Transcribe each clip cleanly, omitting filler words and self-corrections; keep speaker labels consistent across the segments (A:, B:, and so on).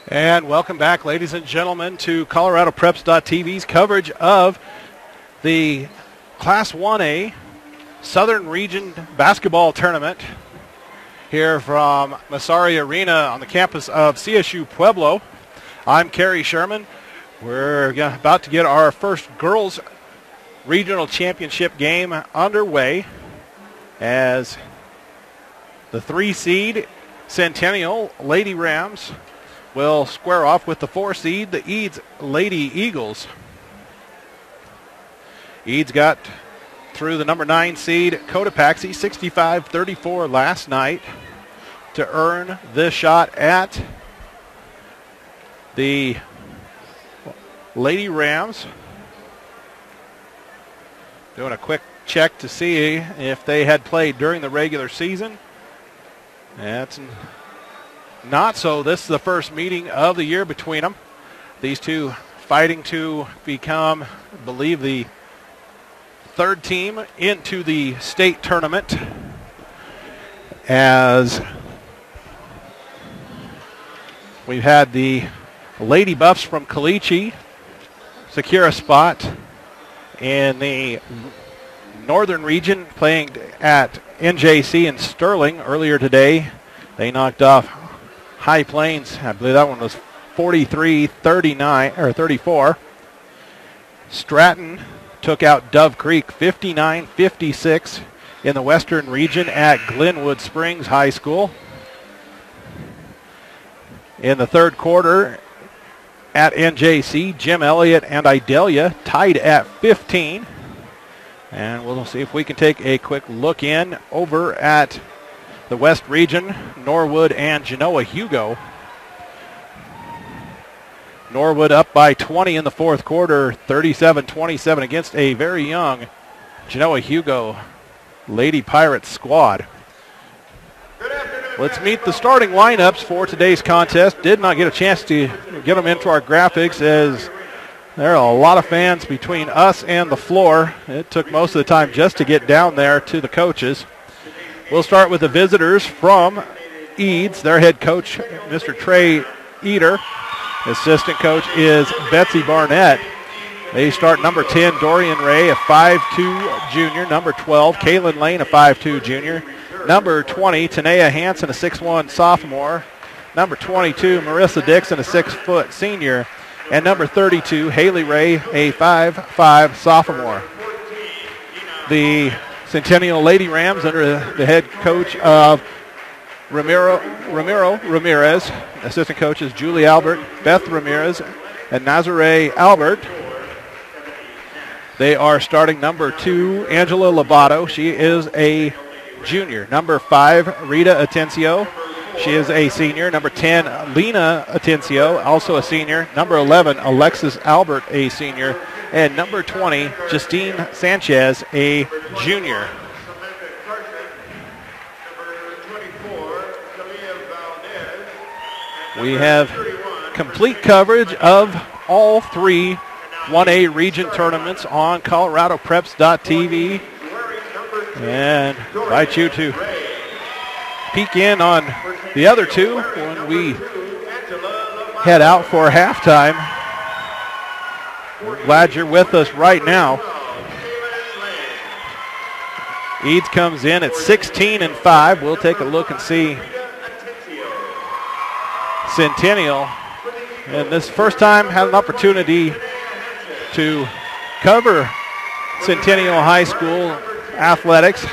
A: And welcome back, ladies and gentlemen, to ColoradoPreps.tv's coverage of the Class 1A Southern Region Basketball Tournament here from Massari Arena on the campus of CSU Pueblo. I'm Kerry Sherman. We're about to get our first girls regional championship game underway as the 3 seed Centennial Lady Rams will square off with the 4 seed, the Eads Lady Eagles. Eads got through the number 9 seed Cotopaxi 65-34 last night to earn this shot at the Lady Rams. Doing a quick check to see if they had played during the regular season. That's not so. This is the first meeting of the year between them. These two fighting to become, I believe, the 3rd team into the state tournament, as we've had the Lady Buffs from Caliche secure a spot in the northern region, playing at NJC in Sterling earlier today. They knocked off High Plains. I believe that one was 43-39 or 34. Stratton took out Dove Creek 59-56 in the western region at Glenwood Springs High School. In the third quarter at NJC, Jim Elliott and Idalia tied at 15. And we'll see if we can take a quick look in over at the West region, Norwood and Genoa Hugo. Norwood up by 20 in the fourth quarter, 37-27 against a very young Genoa Hugo Lady Pirates squad. Let's meet the starting lineups for today's contest. Did not get a chance to get them into our graphics as there are a lot of fans between us and the floor. It took most of the time just to get down there to the coaches. We'll start with the visitors from Eads. Their head coach, Mr. Trey Eater. Assistant coach is Betsy Barnett. They start number 10, Dorian Ray, a 5'2 junior. Number 12, Kaylin Lane, a 5'2 junior. Number 20, Tanea Hansen, a 6'1 sophomore. Number 22, Marissa Dixon, a 6-foot senior. And number 32, Haley Ray, a 5'5 sophomore. The Centennial Lady Rams under the head coach of Ramiro Ramirez. Assistant coaches Julie Albert, Beth Ramirez, and Nazare Albert. They are starting number 2, Angela Lobato. She is a junior. Number 5, Rita Atencio. She is a senior. Number 10, Lena Atencio, also a senior. Number 11, Alexis Albert, a senior. And number 20, Justine Sanchez, a junior. We have complete coverage of all 3 1A region tournaments on ColoradoPreps.tv. And I invite you to peek in on the other 2 when we head out for halftime. We're glad you're with us right now. Eads comes in at 16-5. We'll take a look and see Centennial. And this first time had an opportunity to cover Centennial High School athletics.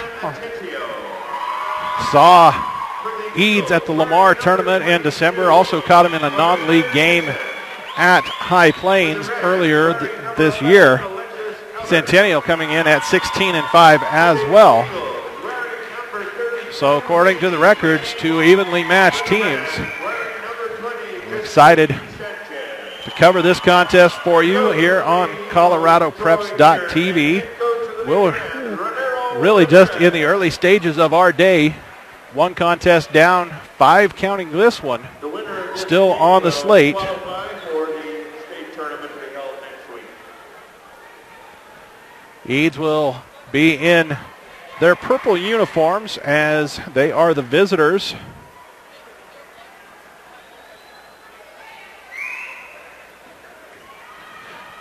A: Saw Eads at the Lamar tournament in December. Also caught him in a non-league game at High Plains earlier this year. Centennial coming in at 16-5 as well. So according to the records, 2 evenly matched teams. We're excited to cover this contest for you here on ColoradoPreps.tv. We're really just in the early stages of our day. 1 contest down, 5 counting this one, still on the slate. Eads will be in their purple uniforms as they are the visitors.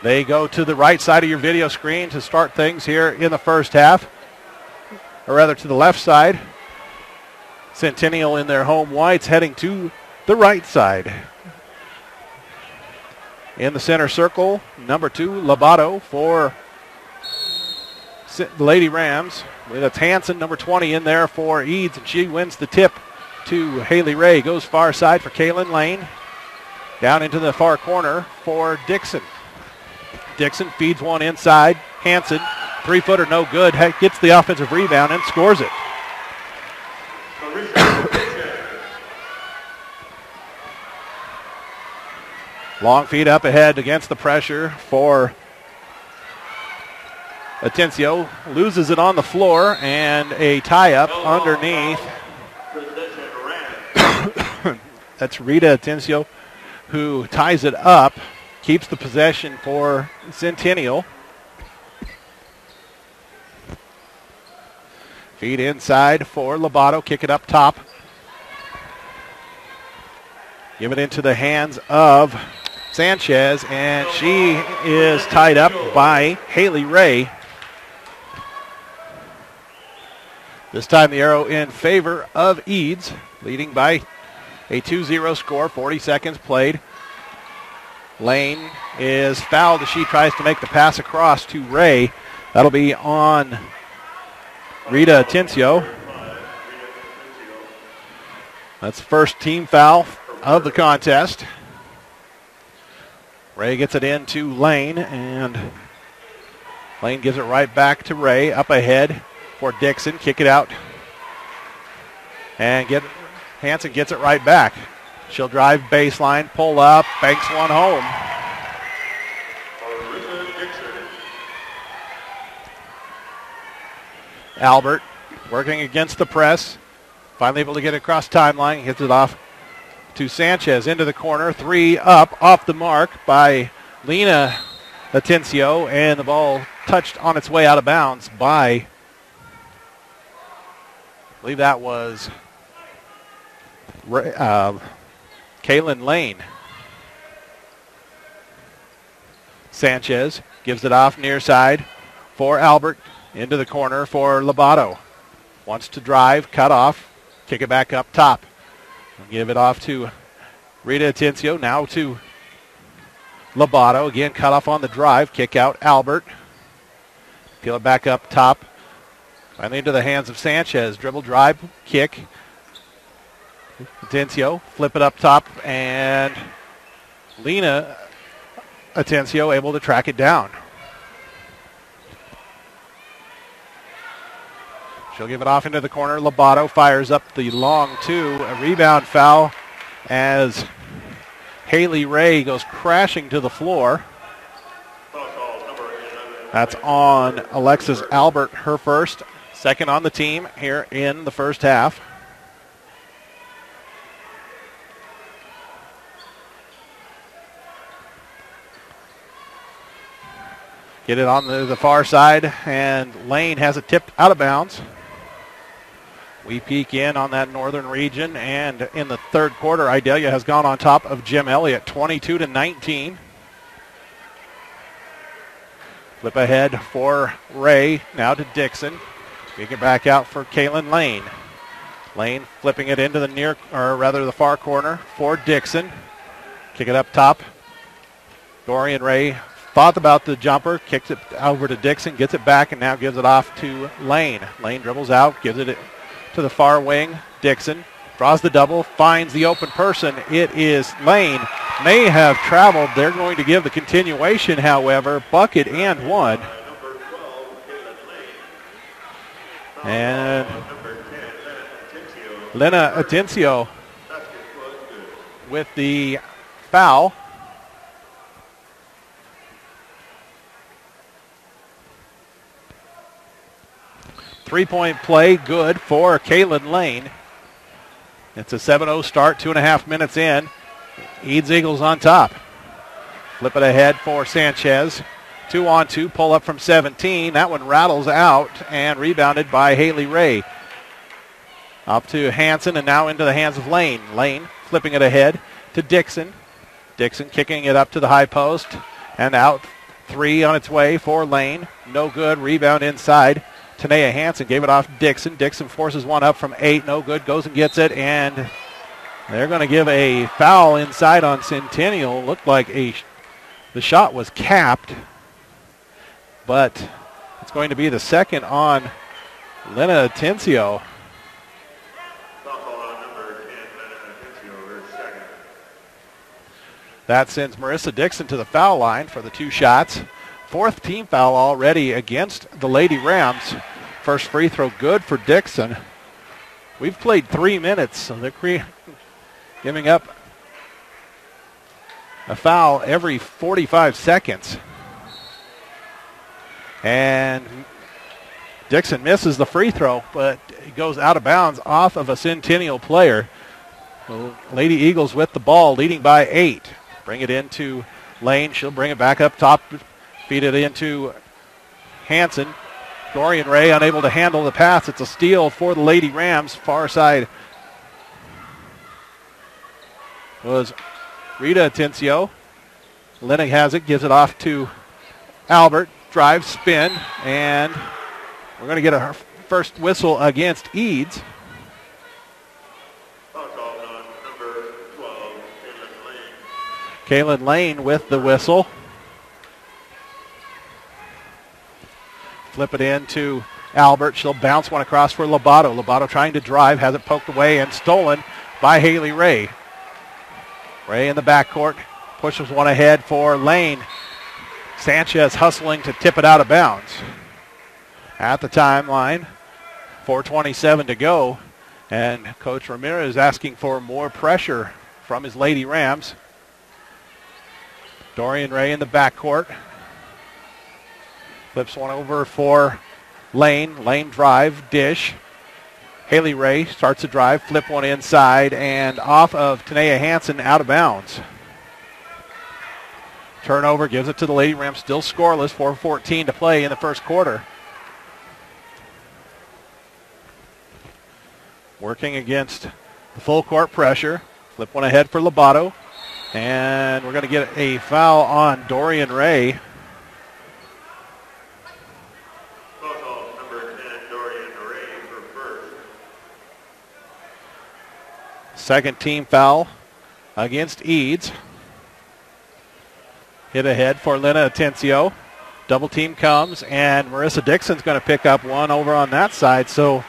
A: They go to the right side of your video screen to start things here in the first half, or rather to the left side. Centennial in their home whites heading to the right side. In the center circle, number 2, Lobato for the Lady Rams. It's Hanson, number 20, in there for Eads, and she wins the tip to Haley Ray. Goes far side for Kaylin Lane. Down into the far corner for Dixon. Dixon feeds one inside. Hanson, 3-footer, no good. Gets the offensive rebound and scores it. Long feed up ahead against the pressure for Atencio. Loses it on the floor, and a tie-up underneath. That's Rita Atencio who ties it up. Keeps the possession for Centennial. Feed inside for Lobato. Kick it up top. Give it into the hands of Sanchez, and she is tied up by Haley Ray. This time the arrow in favor of Eads, leading by a 2-0 score, 40 seconds played. Lane is fouled as she tries to make the pass across to Ray. That'll be on Rita Atencio. That's the first team foul of the contest. Ray gets it into Lane, and Lane gives it right back to Ray. Up ahead for Dixon. Kick it out. And Hanson gets it right back. She'll drive baseline, pull up, banks one home. Albert working against the press. Finally able to get it across timeline. Hits it off to Sanchez into the corner. 3 up off the mark by Lena Atencio. And the ball touched on its way out of bounds by, I believe that was Kaylin Lane. Sanchez gives it off near side for Albert. Into the corner for Lobato. Wants to drive, cut off, kick it back up top. Give it off to Rita Atencio. Now to Lobato. Again, cut off on the drive. Kick out Albert. Peel it back up top. Finally into the hands of Sanchez. Dribble, drive, kick. Atencio, flip it up top, and Lena Atencio able to track it down. She'll give it off into the corner. Lobato fires up the long 2. A rebound foul as Haley Ray goes crashing to the floor. That's on Alexis Albert, her first. Second on the team here in the first half. Get it on the far side, and Lane has it tipped out of bounds. We peek in on that northern region, and in the third quarter, Idalia has gone on top of Jim Elliott, 22-19. Flip ahead for Ray, now to Dixon. Kick it back out for Kaylin Lane. Lane flipping it into the far corner for Dixon. Kick it up top. Dorian Ray thought about the jumper, kicks it over to Dixon, gets it back, and now gives it off to Lane. Lane dribbles out, gives it to the far wing. Dixon draws the double, finds the open person. It is Lane. May have traveled. They're going to give the continuation, however. Bucket and one. And Lena Atencio with the foul. Three-point play, good for Kaylin Lane. It's a 7-0 start, 2.5 minutes in. Eads Eagles on top. Flip it ahead for Sanchez. 2-on-2, pull up from 17. That one rattles out and rebounded by Haley Ray. Up to Hanson and now into the hands of Lane. Lane flipping it ahead to Dixon. Dixon kicking it up to the high post and out Three on its way for Lane. No good. Rebound inside. Tanea Hansen gave it off Dixon. Dixon forces one up from 8. No good. Goes and gets it. And they're going to give a foul inside on Centennial. Looked like the shot was capped. But it's going to be the second on Lena Atencio. That sends Marissa Dixon to the foul line for the 2 shots. 4th team foul already against the Lady Rams. First free throw good for Dixon. We've played 3 minutes, so they're giving up a foul every 45 seconds. And Dixon misses the free throw, but it goes out of bounds off of a Centennial player. So Lady Eagles with the ball, leading by 8. Bring it into Lane. She'll bring it back up top. Feed it into Hansen. Dorian Ray unable to handle the pass. It's a steal for the Lady Rams. Far side was Rita Atencio. Lennig has it. Gives it off to Albert. Drive, spin, and we're going to get a first whistle against Eads. Kaylin Lane with the whistle. Flip it into Albert. She'll bounce one across for Lobato. Lobato trying to drive, has it poked away and stolen by Haley Ray. Ray in the backcourt, pushes one ahead for Lane. Sanchez hustling to tip it out of bounds. At the timeline, 4:27 to go, and Coach Ramirez asking for more pressure from his Lady Rams. Dorian Ray in the backcourt. Flips one over for Lane. Lane drive, dish. Haley Ray starts to drive, flip one inside, and off of Tanea Hansen, out of bounds. Turnover, gives it to the Lady Rams, still scoreless, 4:14 to play in the first quarter. Working against the full court pressure. Flip one ahead for Lobato. And we're going to get a foul on Dorian Ray.
B: Number 10, Dorian Ray for first.
A: Second team foul against Eads. Hit ahead for Lena Atencio. Double team comes, and Marissa Dixon's going to pick up one over on that side. So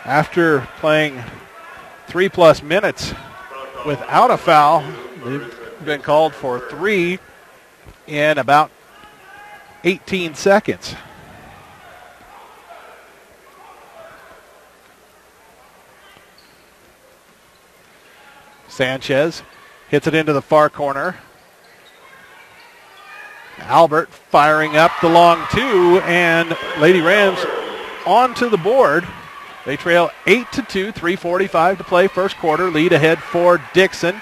A: after playing 3+ minutes without a foul, they've been called for 3 in about 18 seconds. Sanchez hits it into the far corner. Albert firing up the long 2, and Lady Rams onto the board. They trail 8-2, 3:45 to play first quarter. Lead ahead for Dixon.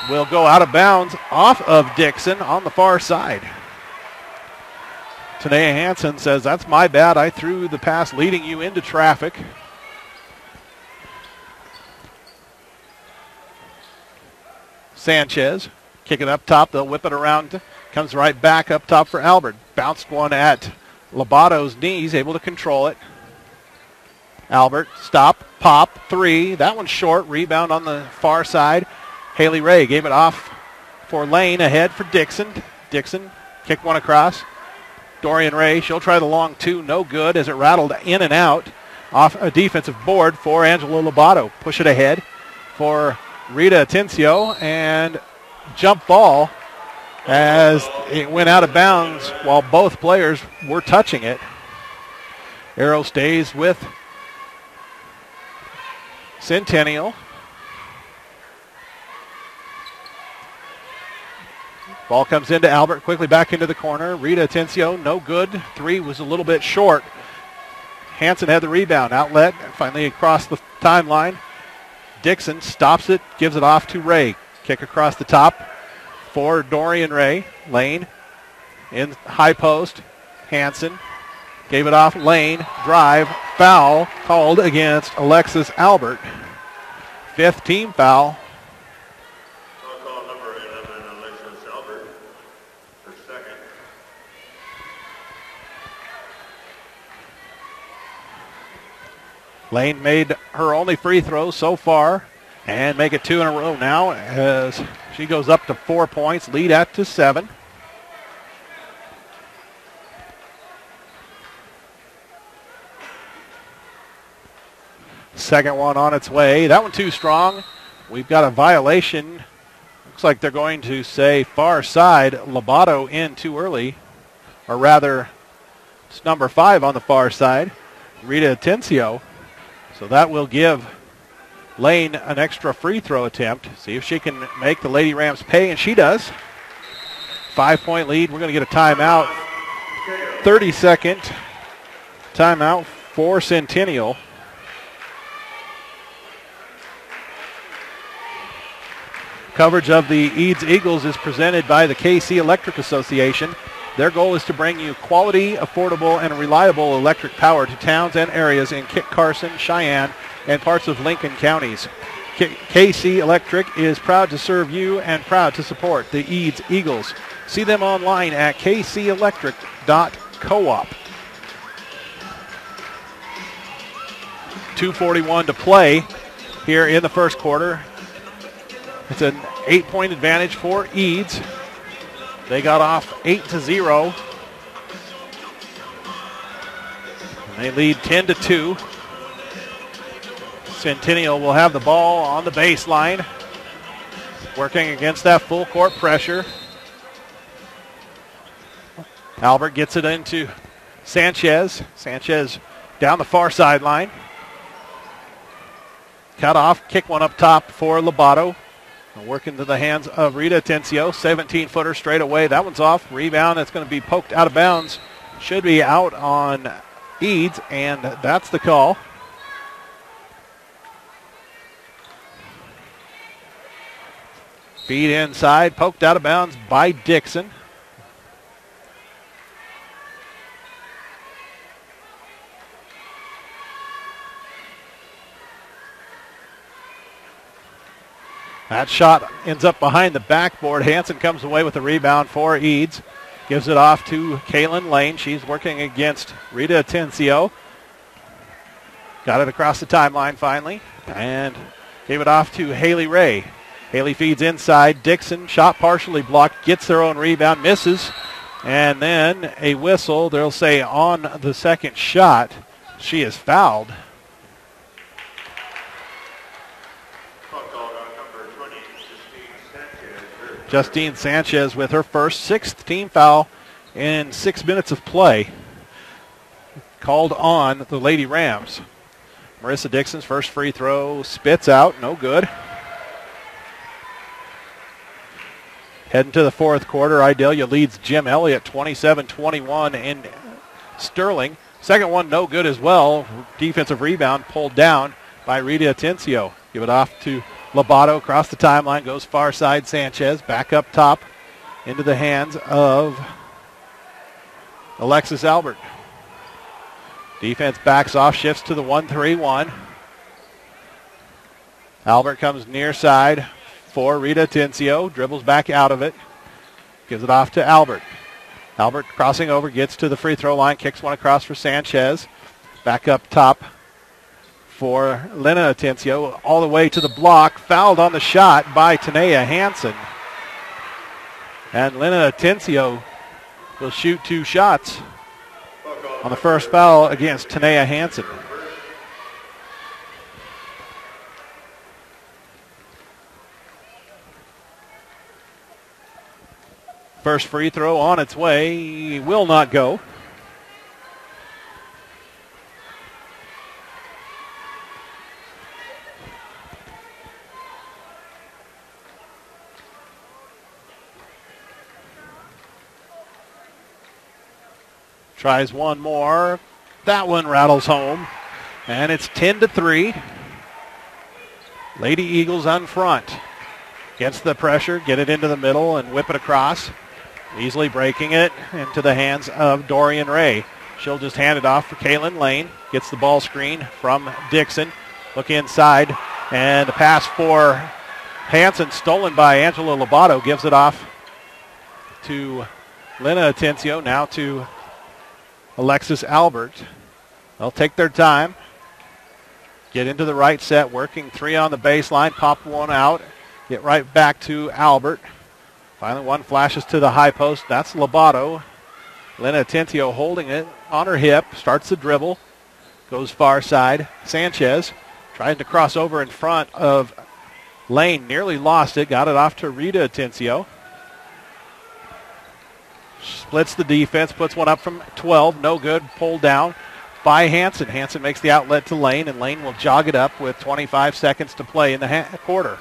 A: Will go out of bounds off of Dixon on the far side. Tanea Hansen says, "That's my bad. I threw the pass leading you into traffic." Sanchez, kick it up top. They'll whip it around. Comes right back up top for Albert. Bounced one at Lobato's knees, able to control it. Albert, stop, pop, 3. That one's short. Rebound on the far side. Haley Ray gave it off for Lane, ahead for Dixon. Dixon kicked one across. Dorian Ray, she'll try the long 2. No good as it rattled in and out off a defensive board for Angela Lobato. Push it ahead for Rita Atencio, and jump ball as it went out of bounds while both players were touching it. Arrow stays with Centennial. Ball comes into Albert, quickly back into the corner. Rita Atencio, no good. 3 was a little bit short. Hansen had the rebound. Outlet, finally across the timeline. Dixon stops it, gives it off to Ray. Kick across the top for Dorian Ray. Lane in high post. Hansen gave it off. Lane, drive, foul called against Alexis Albert. 5th team foul.
B: Call number 11, Alexis Albert for second.
A: Lane made her only free throw so far and make it 2 in a row now as she goes up to 4 points, lead at to 7. Second one on its way. That one too strong. We've got a violation. Looks like they're going to say far side. Lobato in too early. Or rather, it's number 5 on the far side. Rita Atencio. So that will give Lane an extra free throw attempt. See if she can make the Lady Rams pay, and she does. 5-point lead. We're going to get a timeout. 30-second timeout for Centennial. Coverage of the Eads Eagles is presented by the KC Electric Association. Their goal is to bring you quality, affordable, and reliable electric power to towns and areas in Kit Carson, Cheyenne, and parts of Lincoln counties. KC Electric is proud to serve you and proud to support the Eads Eagles. See them online at kcelectric.coop. 2:41 to play here in the first quarter. It's an 8-point advantage for Eads. They got off 8-0. And they lead 10-2. Centennial will have the ball on the baseline, working against that full court pressure. Albert gets it into Sanchez. Sanchez down the far sideline. Cut off, kick one up top for Lobato. Working to the hands of Rita Atencio. 17-footer straight away. That one's off. Rebound. It's going to be poked out of bounds. Should be out on Eads, and that's the call. Feed inside. Poked out of bounds by Dixon. That shot ends up behind the backboard. Hansen comes away with the rebound for Eads. Gives it off to Kaylin Lane. She's working against Rita Atencio. Got it across the timeline finally. And gave it off to Haley Ray. Haley feeds inside. Dixon, shot partially blocked. Gets their own rebound. Misses. And then a whistle. They'll say on the second shot. She is fouled. Justine Sanchez with her first, 6th team foul in 6 minutes of play. Called on the Lady Rams. Marissa Dixon's first free throw spits out, no good. Heading to the fourth quarter, Idalia leads Jim Elliott 27-21 in Sterling. Second one no good as well. Defensive rebound pulled down by Rita Atencio. Give it off to Lobato across the timeline, goes far side. Sanchez back up top into the hands of Alexis Albert. Defense backs off, shifts to the 1-3-1. Albert comes near side for Rita Atencio, dribbles back out of it, gives it off to Albert. Albert crossing over, gets to the free throw line, kicks one across for Sanchez. Back up top for Lena Atencio, all the way to the block. Fouled on the shot by Tanea Hansen. And Lena Atencio will shoot 2 shots on the first foul against Tanea Hansen. First free throw on its way, will not go. Tries one more. That one rattles home. And it's 10-3. Lady Eagles on front. Gets the pressure, get it into the middle and whip it across. Easily breaking it into the hands of Dorian Ray. She'll just hand it off for Kaylin Lane. Gets the ball screen from Dixon. Look inside. And the pass for Hansen stolen by Angela Lobato. Gives it off to Lena Atencio. Now to Alexis Albert. They'll take their time. Get into the right set, working 3 on the baseline, pop 1 out, get right back to Albert. Finally, 1 flashes to the high post. That's Lobato. Lena Atencio holding it on her hip, starts the dribble, goes far side. Sanchez trying to cross over in front of Lane, nearly lost it, got it off to Rita Atencio. Splits the defense, puts 1 up from 12, no good, pulled down by Hansen. Hansen makes the outlet to Lane, and Lane will jog it up with 25 seconds to play in the quarter.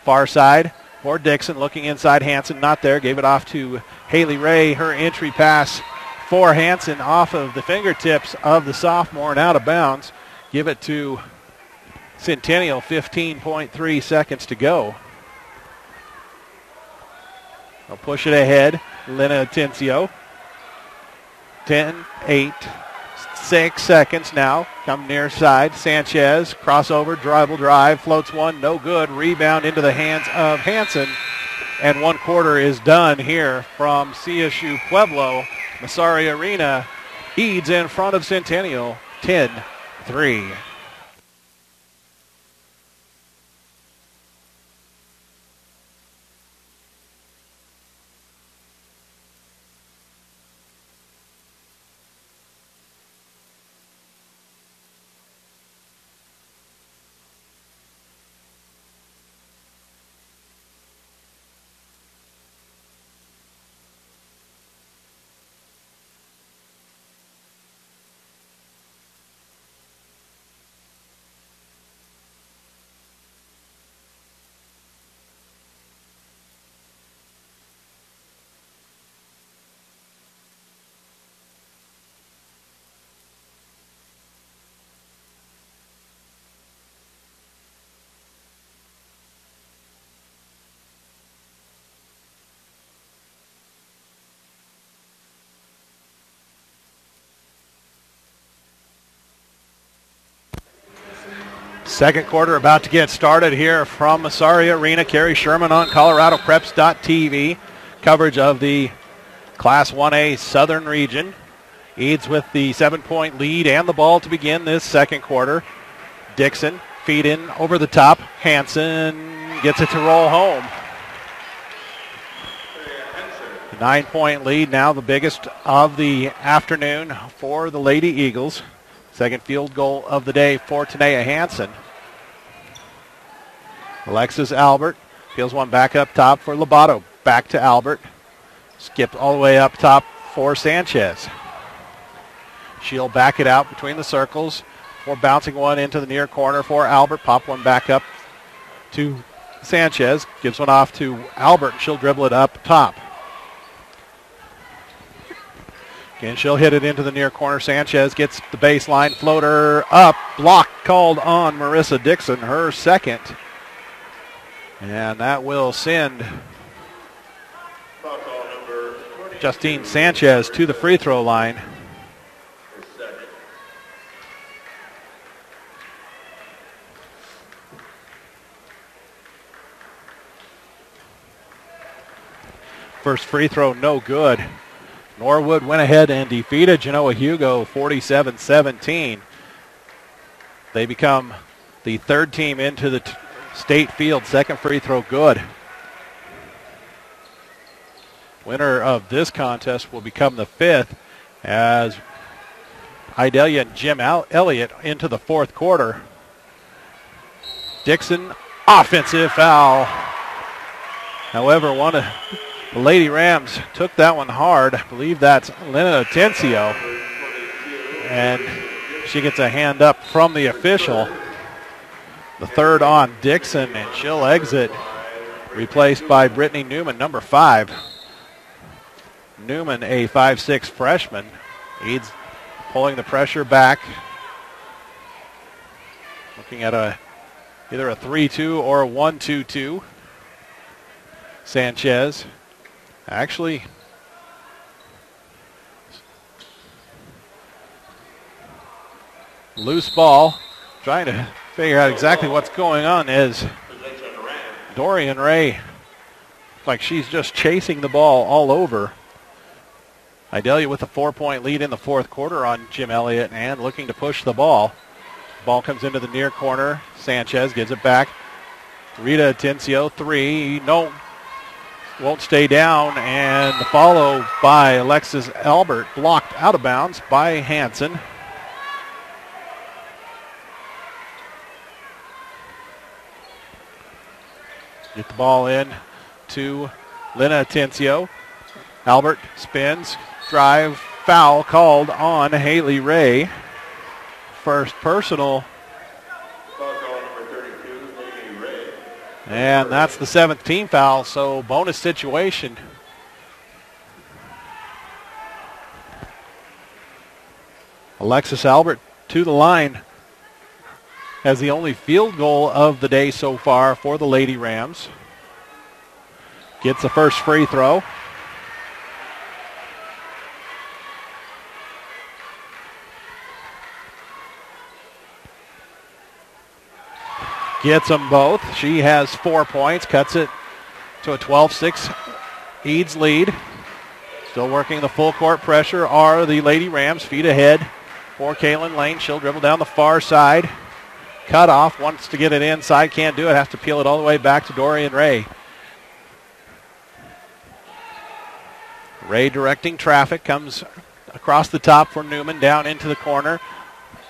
A: Far side for Dixon, looking inside. Hansen not there, gave it off to Haley Ray. Her entry pass for Hansen off of the fingertips of the sophomore and out of bounds. Give it to Centennial, 15.3 seconds to go. They'll push it ahead. Lena Atencio. 10, 8, 6 seconds now. Come near side. Sanchez, crossover, dribble drive, floats 1, no good. Rebound into the hands of Hansen. And 1 quarter is done here from CSU Pueblo. Massari Arena. Eads in front of Centennial, 10-3. Second quarter about to get started here from Massari Arena. Carrie Sherman on ColoradoPreps.tv. Coverage of the Class 1A Southern Region. Eads with the 7-point lead and the ball to begin this second quarter. Dixon feed in over the top. Hansen gets it to roll home. 9-point lead now, the biggest of the afternoon for the Lady Eagles. Second field goal of the day for Tanea Hansen. Alexis Albert peels 1 back up top for Lobato. Back to Albert. Skip all the way up top for Sanchez. She'll back it out between the circles for bouncing 1 into the near corner for Albert. Pop 1 back up to Sanchez. Gives 1 off to Albert. She'll dribble it up top. And she'll hit it into the near corner. Sanchez gets the baseline floater up. Block called on Marissa Dixon, her second. And that will send Justine Sanchez to the free throw line. First free throw, no good. Norwood went ahead and defeated Genoa Hugo 47-17. They become the 3rd team into the state field. Second free throw good. Winner of this contest will become the 5th as Idalia and Jim Elliott into the 4th quarter. Dixon, offensive foul. However, one of the Lady Rams took that one hard. I believe that's Lena Atencio. And she gets a hand up from the official. The 3rd on Dixon, and she'll exit. Replaced by Brittany Newman, number 5. Newman, a 5'6" freshman. Eads pulling the pressure back. Looking at either a 3-2 or a 1-2-2. Sanchez. Actually, loose ball. Trying to figure out exactly what's going on is Dorian Ray. Like she's just chasing the ball all over. Idalia with a 4-point lead in the fourth quarter on Jim Elliott and looking to push the ball. Ball comes into the near corner. Sanchez gives it back. Rita Atencio, 3. No, won't stay down, and the follow by Alexis Albert blocked out of bounds by Hansen. Get the ball in to Lena Atencio. Albert spins, drive, foul called on Haley Ray. First personal.
B: Foul call number 32, Haley Ray.
A: And that's the 7th team foul, so bonus situation. Alexis Albert to the line. Has the only field goal of the day so far for the Lady Rams. Gets the first free throw. Gets them both. She has 4 points. Cuts it to a 12-6 Eads lead. Still working the full court pressure are the Lady Rams. Feet ahead for Kaylin Lane. She'll dribble down the far side. Cut off. Wants to get it inside. Can't do it. Has to peel it all the way back to Dorian Ray. Ray directing traffic. Comes across the top for Newman. Down into the corner.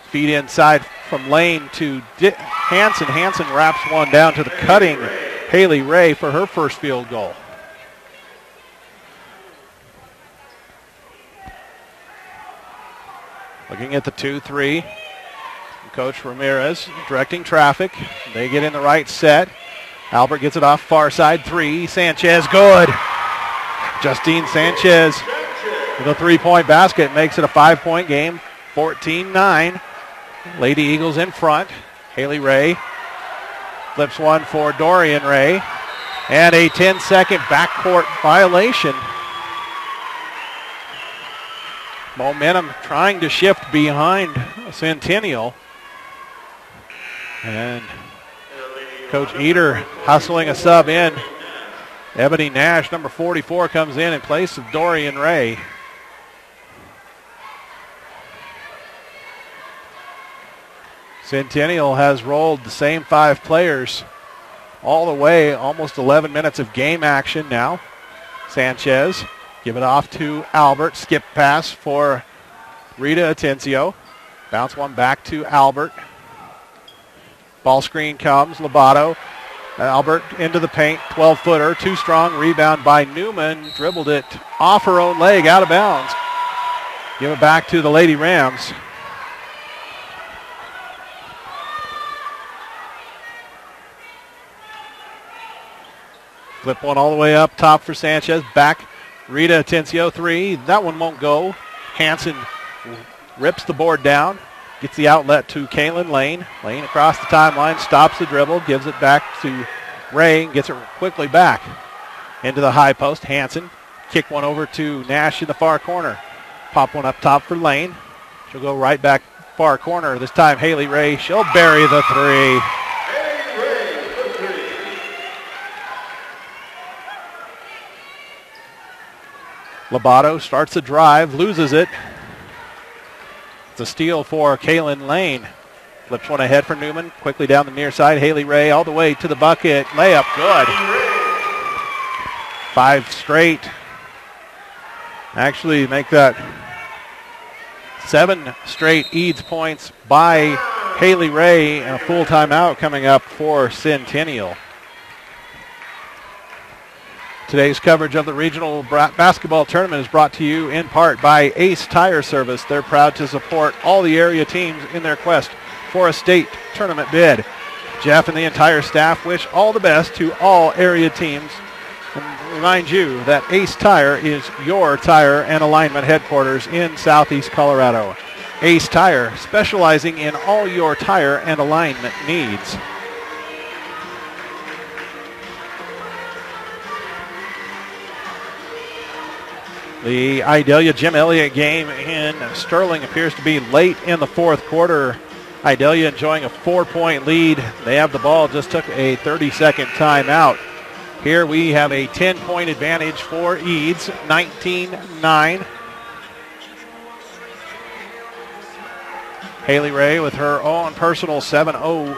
A: Feed inside from Lane to Hansen. Hansen wraps one down to the cutting Haley Ray for her first field goal. Looking at the 2-3. Coach Ramirez directing traffic. They get in the right set. Albert gets it off far side 3. Sanchez good. Justine Sanchez with a 3-point basket makes it a 5-point game. 14-9. Lady Eagles in front. Haley Ray flips one for Dorian Ray. And a 10-second backcourt violation. Momentum trying to shift behind Centennial. And Coach Eder hustling a sub in. Ebony Nash, number 44, comes in place of Dorian Ray. Centennial has rolled the same 5 players all the way, almost 11 minutes of game action now. Sanchez, give it off to Albert. Skip pass for Rita Atencio. Bounce one back to Albert. Ball screen comes, Lobato. Albert into the paint, 12-footer, too strong, rebound by Newman. Dribbled it off her own leg, out of bounds. Give it back to the Lady Rams. Flip one all the way up top for Sanchez. Back, Rita Atencio, 3. That one won't go. Hansen rips the board down. Gets the outlet to Kaylin Lane. Lane across the timeline, stops the dribble, gives it back to Ray, gets it quickly back into the high post. Hansen, kick one over to Nash in the far corner. Pop one up top for Lane. She'll go right back far corner. This time Haley Ray, she'll bury the 3. Lobato starts the drive, loses it. It's a steal for Kaylin Lane. Flips one ahead for Newman. Quickly down the near side. Haley Ray all the way to the bucket. Layup good. 5 straight. Actually make that 7 straight Eads points by Haley Ray. And a full timeout coming up for Centennial. Today's coverage of the regional basketball tournament is brought to you in part by Ace Tire Service. They're proud to support all the area teams in their quest for a state tournament bid. Jeff and the entire staff wish all the best to all area teams and remind you that Ace Tire is your tire and alignment headquarters in Southeast Colorado. Ace Tire, specializing in all your tire and alignment needs. The Idalia Jim Elliott game in Sterling appears to be late in the fourth quarter. Idalia enjoying a 4-point lead. They have the ball, just took a 30-second timeout. Here we have a 10-point advantage for Eads, 19-9. Haley Ray with her own personal 7-point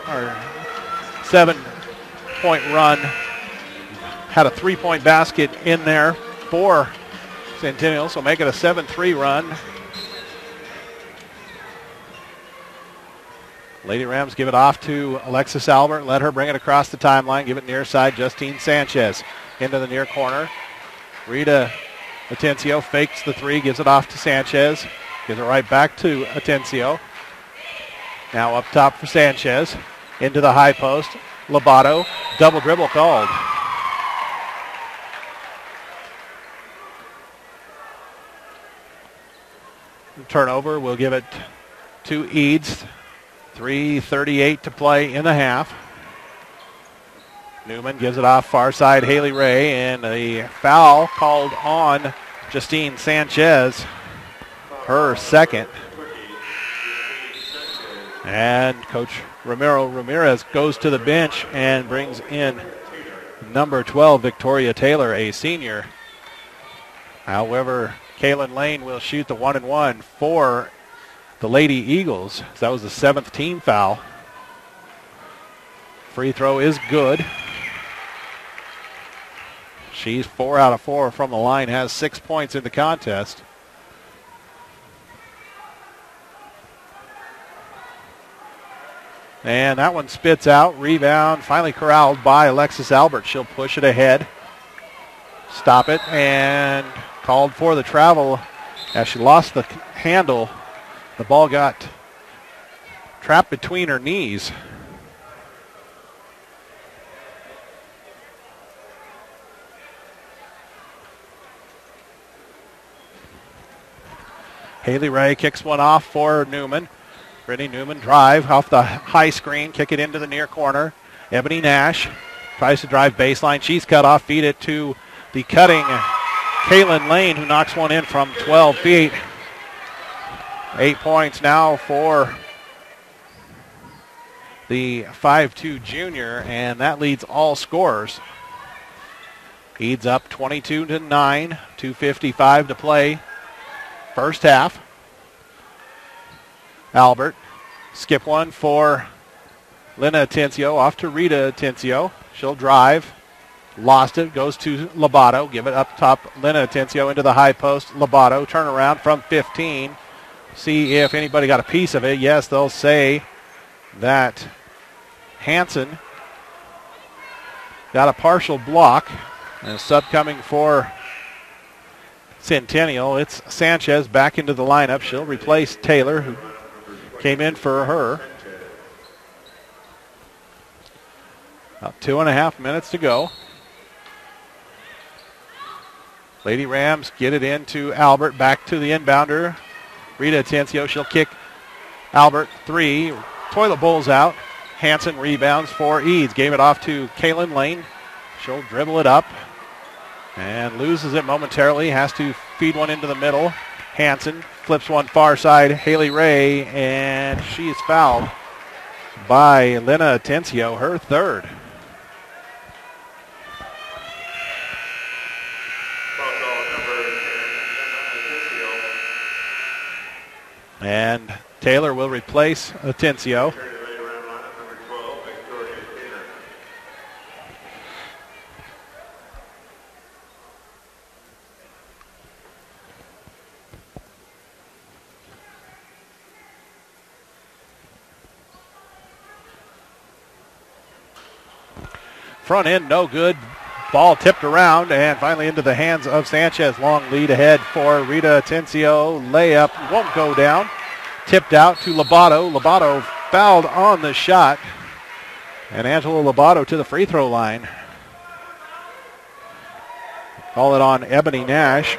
A: run. Had a 3-point basket in there for Centennial, so make it a 7-3 run. Lady Rams give it off to Alexis Albert. Let her bring it across the timeline. Give it near side. Justine Sanchez into the near corner. Rita Atencio fakes the three. Gives it off to Sanchez. Gives it right back to Atencio. Now up top for Sanchez. Into the high post. Lobato. Double dribble called. Turnover. We'll give it to Eads. 3:38 to play in the half. Newman gives it off far side, Haley Ray, and a foul called on Justine Sanchez, her second. And Coach Ramiro Ramirez goes to the bench and brings in number 12, Victoria Taylor, a senior. However, Kaylin Lane will shoot the 1-and-1 for the Lady Eagles. That was the 7th team foul. Free throw is good. She's 4 out of 4 from the line, has 6 points in the contest. And that one spits out. Rebound finally corralled by Alexis Albert. She'll push it ahead. Stop it, and called for the travel as she lost the handle. The ball got trapped between her knees. Haley Ray kicks one off for Newman. Brittany Newman drive off the high screen, kick it into the near corner. Ebony Nash tries to drive baseline. She's cut off, feed it to the cutting Kaylin Lane, who knocks one in from 12 feet. 8 points now for the 5'2 junior, and that leads all scorers. Eads up 22-9, 2:55 to play. First half. Albert, skip one for Lena Atencio, off to Rita Atencio. She'll drive, lost it, goes to Lobato. Give it up top, Lena Atencio into the high post. Lobato, turn around from 15. See if anybody got a piece of it. Yes, they'll say that Hansen got a partial block. And a sub coming for Centennial. It's Sanchez back into the lineup. She'll replace Taylor, who came in for her. About 2.5 minutes to go. Lady Rams get it into Albert, back to the inbounder. Rita Atencio, she'll kick Albert, 3. Toilet bowls out. Hansen rebounds for Eads. Gave it off to Kaylin Lane. She'll dribble it up and loses it momentarily. Has to feed one into the middle. Hansen flips one far side. Haley Ray, and she's fouled by Lena Atencio, her third. And Taylor will replace Atencio. Front end, no good. Ball tipped around and finally into the hands of Sanchez. Long lead ahead for Rita Atencio. Layup won't go down. Tipped out to Lobato. Lobato fouled on the shot. And Angela Lobato to the free throw line. Call it on Ebony Nash.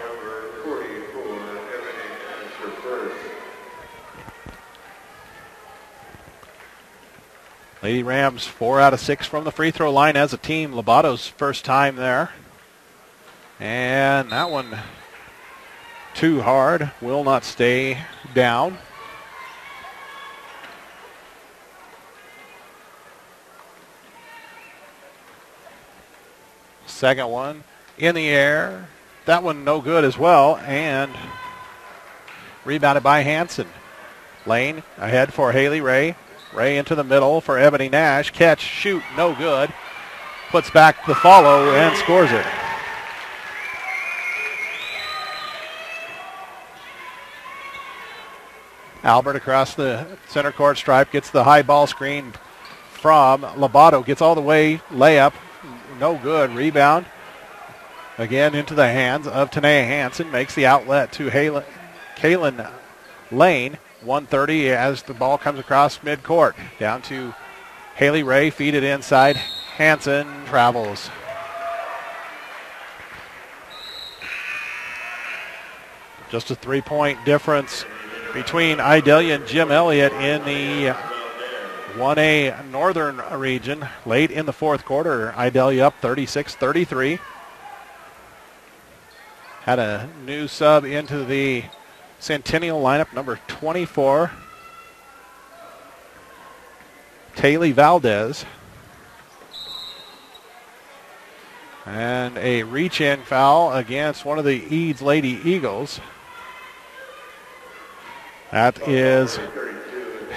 A: Lady Rams 4 out of 6 from the free throw line as a team. Lobato's first time there. And that one too hard. Will not stay down. Second one in the air. That one no good as well. And rebounded by Hansen. Lane ahead for Haley Ray. Ray into the middle for Ebony Nash. Catch, shoot, no good. Puts back the follow and scores it. Albert across the center court stripe gets the high ball screen from Lobato. Gets all the way, layup, no good. Rebound again into the hands of Tanea Hansen. Makes the outlet to Kaylin Lane. 1:30 as the ball comes across midcourt. Down to Haley Ray, feed it inside. Hansen travels. Just a 3-point difference between Idalia and Jim Elliott in the 1A Northern region. Late in the fourth quarter, Idalia up 36-33. Had a new sub into the Centennial lineup, number 24, Taylor Valdez. And a reach-in foul against one of the Eads Lady Eagles. That is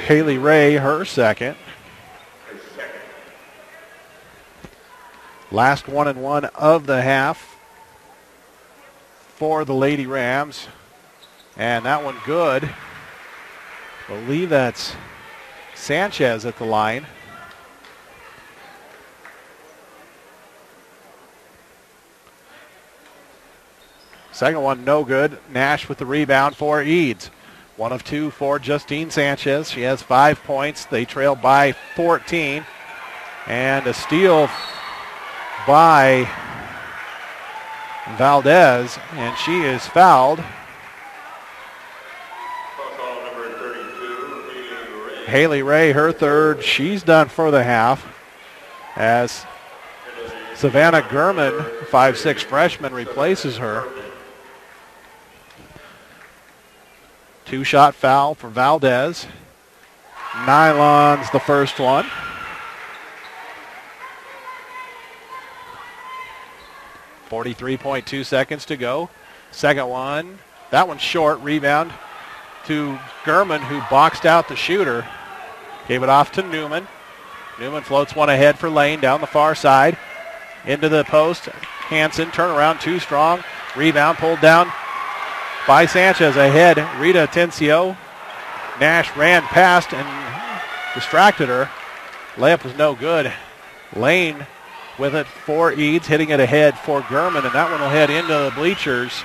A: Haley Ray, her second. Last 1-and-1 of the half for the Lady Rams. And that one good. I believe that's Sanchez at the line. Second one no good. Nash with the rebound for Eads. 1 of 2 for Justine Sanchez. She has 5 points. They trail by 14. And a steal by Valdez. And she is fouled. Haley Ray, her third. She's done for the half as Savannah Gurman, 5'6" freshman, replaces her. 2-shot foul for Valdez. Nylon's the first one. .2 seconds to go. Second one. That one's short. Rebound to Gurman, who boxed out the shooter. Gave it off to Newman. Newman floats one ahead for Lane down the far side. Into the post. Hansen, turnaround, too strong. Rebound pulled down by Sanchez. Ahead, Rita Atencio. Nash ran past and distracted her. Layup was no good. Lane with it for Eads, hitting it ahead for Gurman, and that one will head into the bleachers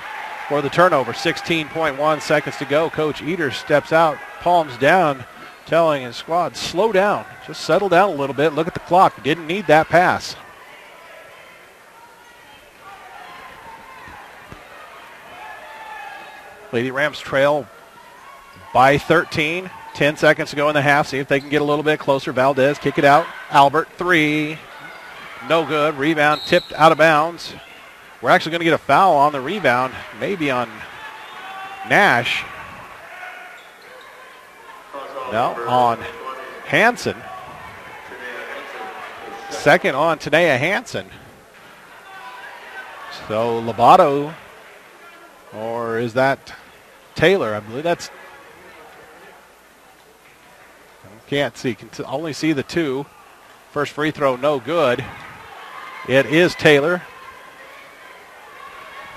A: for the turnover. 16.1 seconds to go. Coach Eater steps out, palms down, telling his squad, slow down. Just settle down a little bit. Look at the clock. Didn't need that pass. Lady Rams trail by 13. 10 seconds to go in the half. See if they can get a little bit closer. Valdez, kick it out. Albert, 3. No good. Rebound tipped out of bounds. We're actually going to get a foul on the rebound, maybe on Nash. No, on Hansen. Second on Tanea Hansen. So Lobato, or is that Taylor? I believe that's, can't see, can only see the two. First free throw, no good. It is Taylor.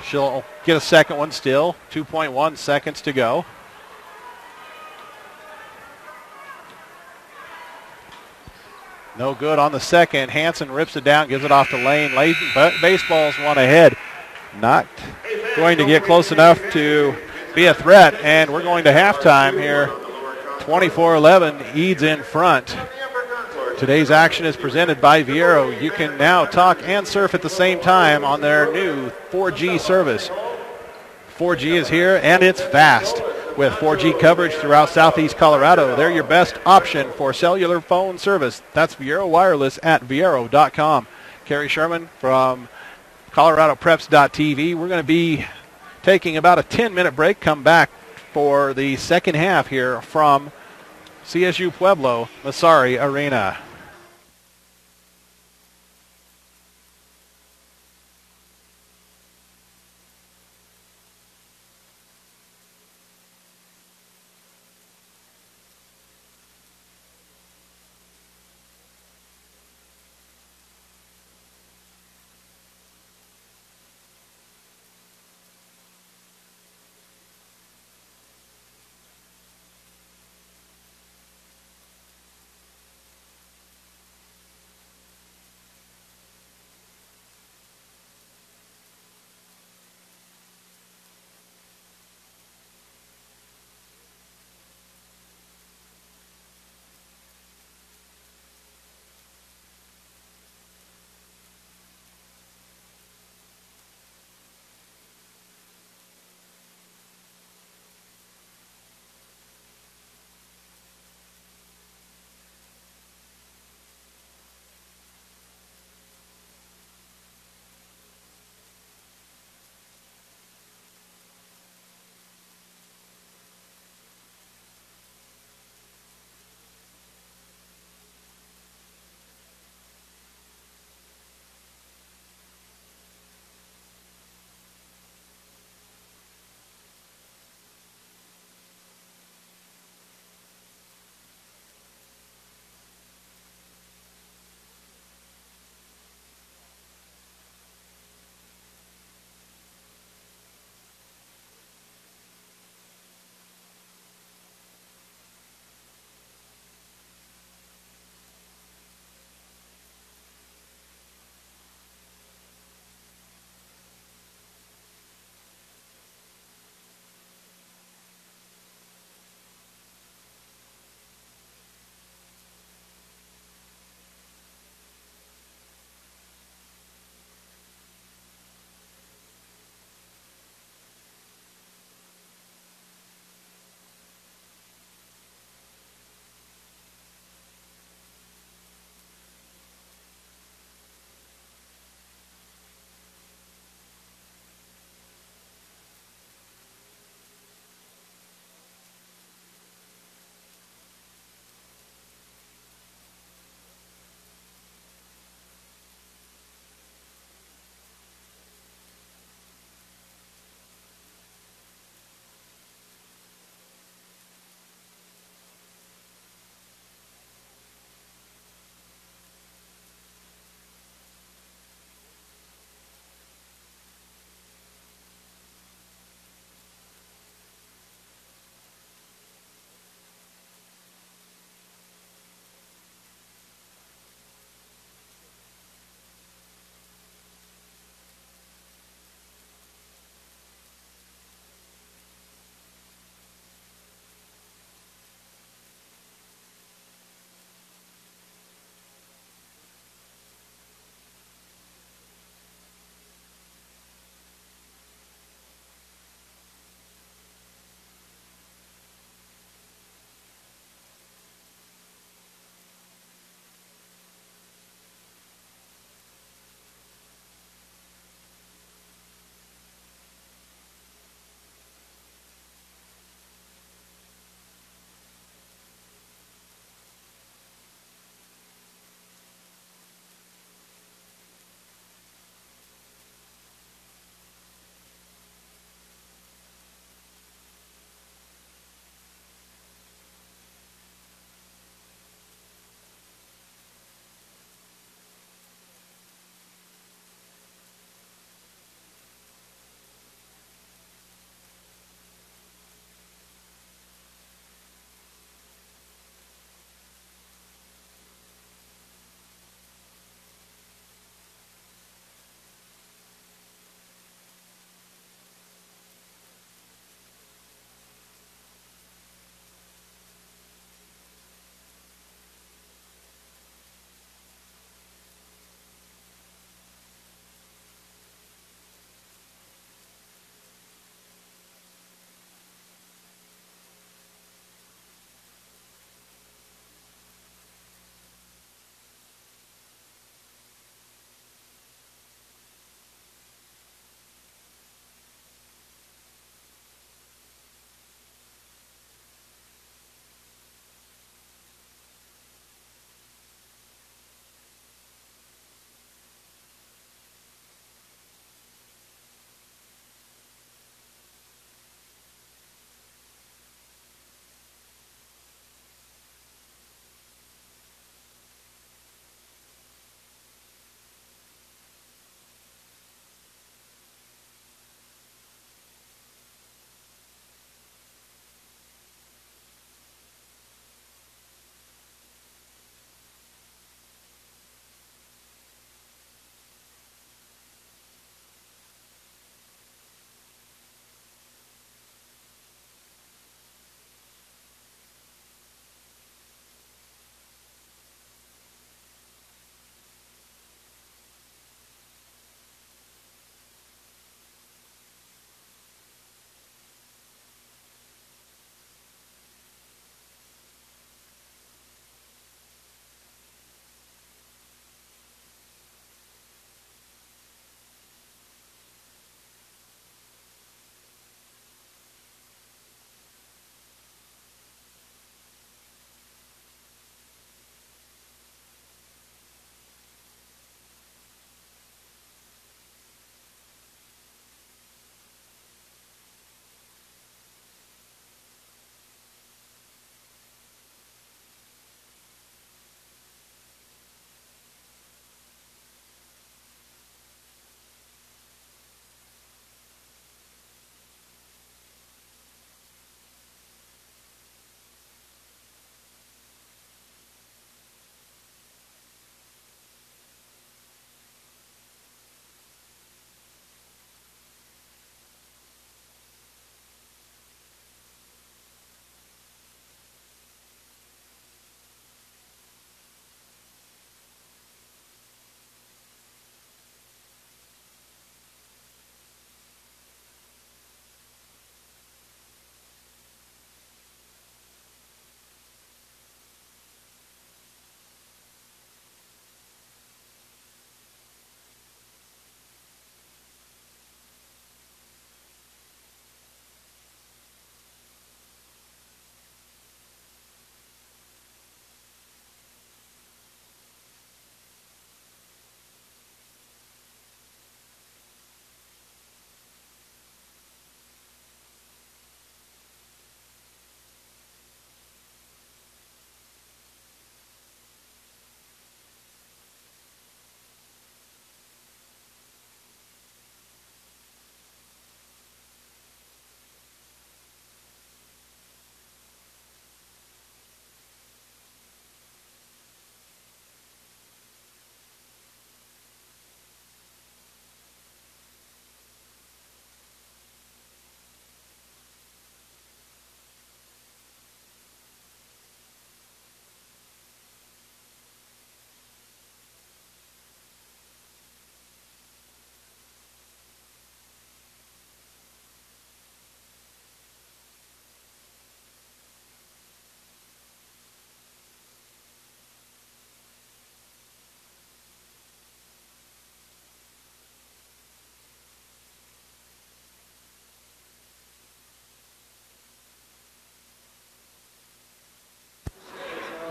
A: She'll get a second one still. 2.1 seconds to go. No good on the second. Hansen rips it down, gives it off to Lane. Lane baseballs one ahead. Not going to get close enough to be a threat, and we're going to halftime here. 24-11, Eads in front. Today's action is presented by Viero. You can now talk and surf at the same time on their new 4G service. 4G is here, and it's fast. With 4G coverage throughout southeast Colorado, they're your best option for cellular phone service. That's Viero Wireless at Viero.com. Kerry Sherman from ColoradoPreps.tv. We're going to be taking about a 10-minute break. Come back for the second half here from CSU Pueblo, Massari Arena.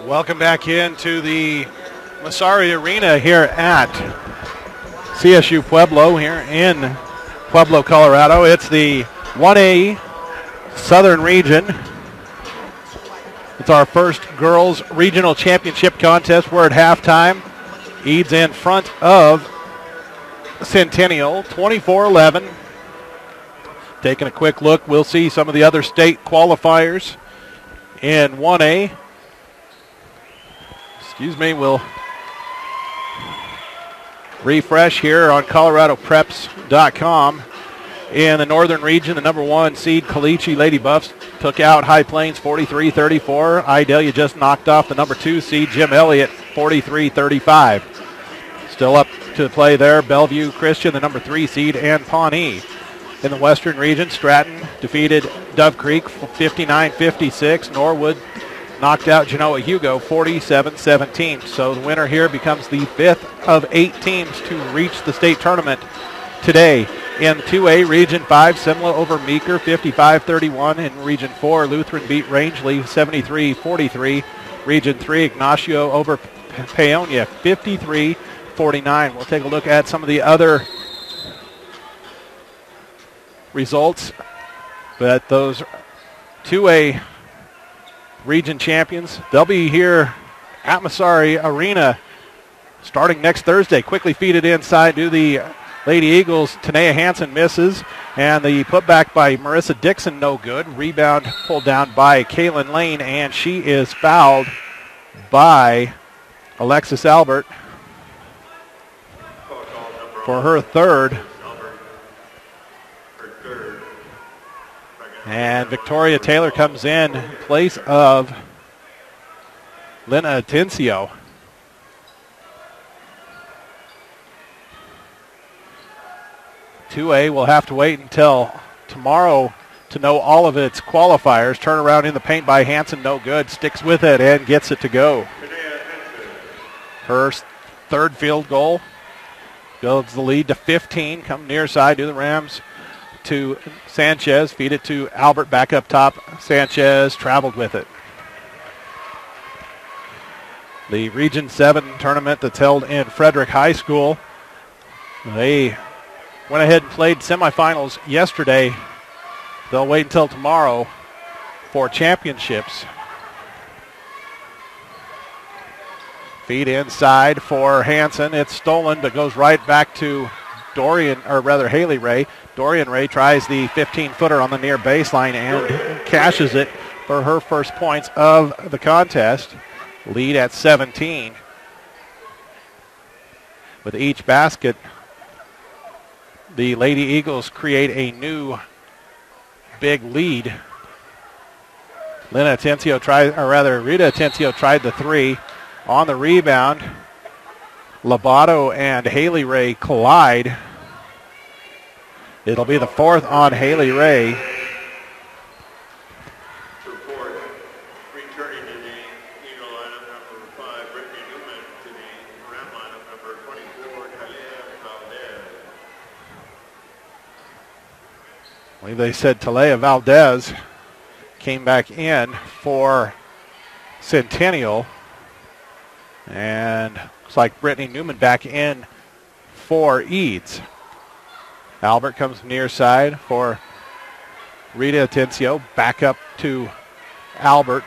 A: Welcome back into the Massari Arena here at CSU Pueblo here in Pueblo, Colorado. It's the 1A Southern Region. It's our first girls regional championship contest. We're at halftime. Eads in front of Centennial, 24-11. Taking a quick look, we'll see some of the other state qualifiers in 1A. We'll refresh here on ColoradoPreps.com. In the northern region, the number 1 seed Caliche Lady Buffs took out High Plains 43-34. Idalia just knocked off the number 2 seed Jim Elliott 43-35. Still up to play there, Bellevue Christian, the number 3 seed, and Pawnee. In the western region, Stratton defeated Dove Creek 59-56. Norwood knocked out Genoa Hugo 47-17. So the winner here becomes the 5th of 8 teams to reach the state tournament today. In 2A, Region 5, Simla over Meeker 55-31. In Region 4, Lutheran beat Rangeley 73-43. Region 3, Ignacio over Paonia 53-49. We'll take a look at some of the other results, but those 2A region champions, they'll be here at Massari Arena starting next Thursday. Quickly feed it inside to the Lady Eagles. Tanea Hansen misses, and the putback by Marissa Dixon no good. Rebound pulled down by Kaylin Lane, and she is fouled by Alexis Albert for her third. And Victoria Taylor comes in place of Lena Atencio. "2A will have to wait until tomorrow to know all of its qualifiers. Turnaround in the paint by Hansen, no good. Sticks with it and gets it to go. Her third field goal builds the lead to 15. Come near side to the Rams. To Sanchez, feed it to Albert back up top. Sanchez traveled with it. The Region 7 tournament that's held in Frederick High School, they went ahead and played semifinals yesterday. They'll wait until tomorrow for championships. Feed inside for Hansen. It's stolen, but goes right back to Haley Ray. Dorian Ray tries the 15-footer on the near baseline and cashes it for her first points of the contest. Lead at 17. With each basket, the Lady Eagles create a new big lead. Rita Atencio tried the 3. On the rebound, Lobato and Haley Ray collide. It'll be the 4th on Haley Ray.
B: Returning to the Eagle lineup, number 5, Brittany Newman, to the Ram lineup, number 24, Talia Valdez.
A: I believe they said Talia Valdez came back in for Centennial. And looks like Brittany Newman back in for Eads. Albert comes near side for Rita Atencio. Back up to Albert.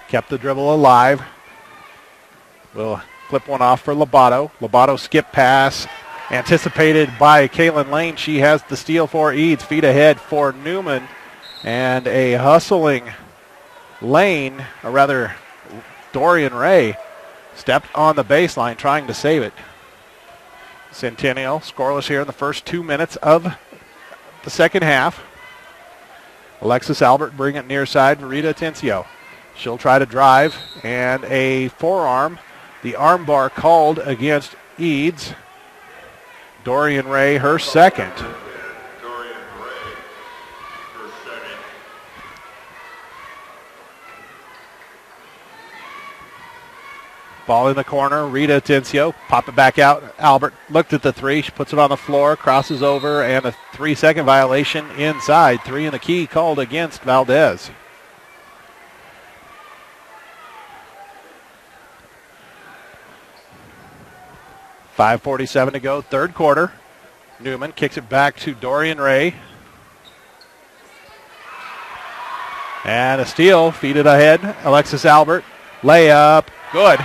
A: Kept the dribble alive. Will flip one off for Lobato. Lobato skip pass. Anticipated by Kaylin Lane. She has the steal for Eads. Feet ahead for Newman. And a hustling Lane, or rather Dorian Ray, stepped on the baseline trying to save it. Centennial scoreless here in the first 2 minutes of the second half. Alexis Albert bring it near side for Rita Atencio. She'll try to drive, and a forearm. The arm bar called against Eads. Dorian Ray, her second. Ball in the corner, Rita Atencio, pop it back out. Albert looked at the 3, she puts it on the floor, crosses over, and a 3-second violation inside. 3 in the key called against Valdez. 5:47 to go, third quarter. Newman kicks it back to Dorian Ray. And a steal, feed it ahead. Alexis Albert, layup, good.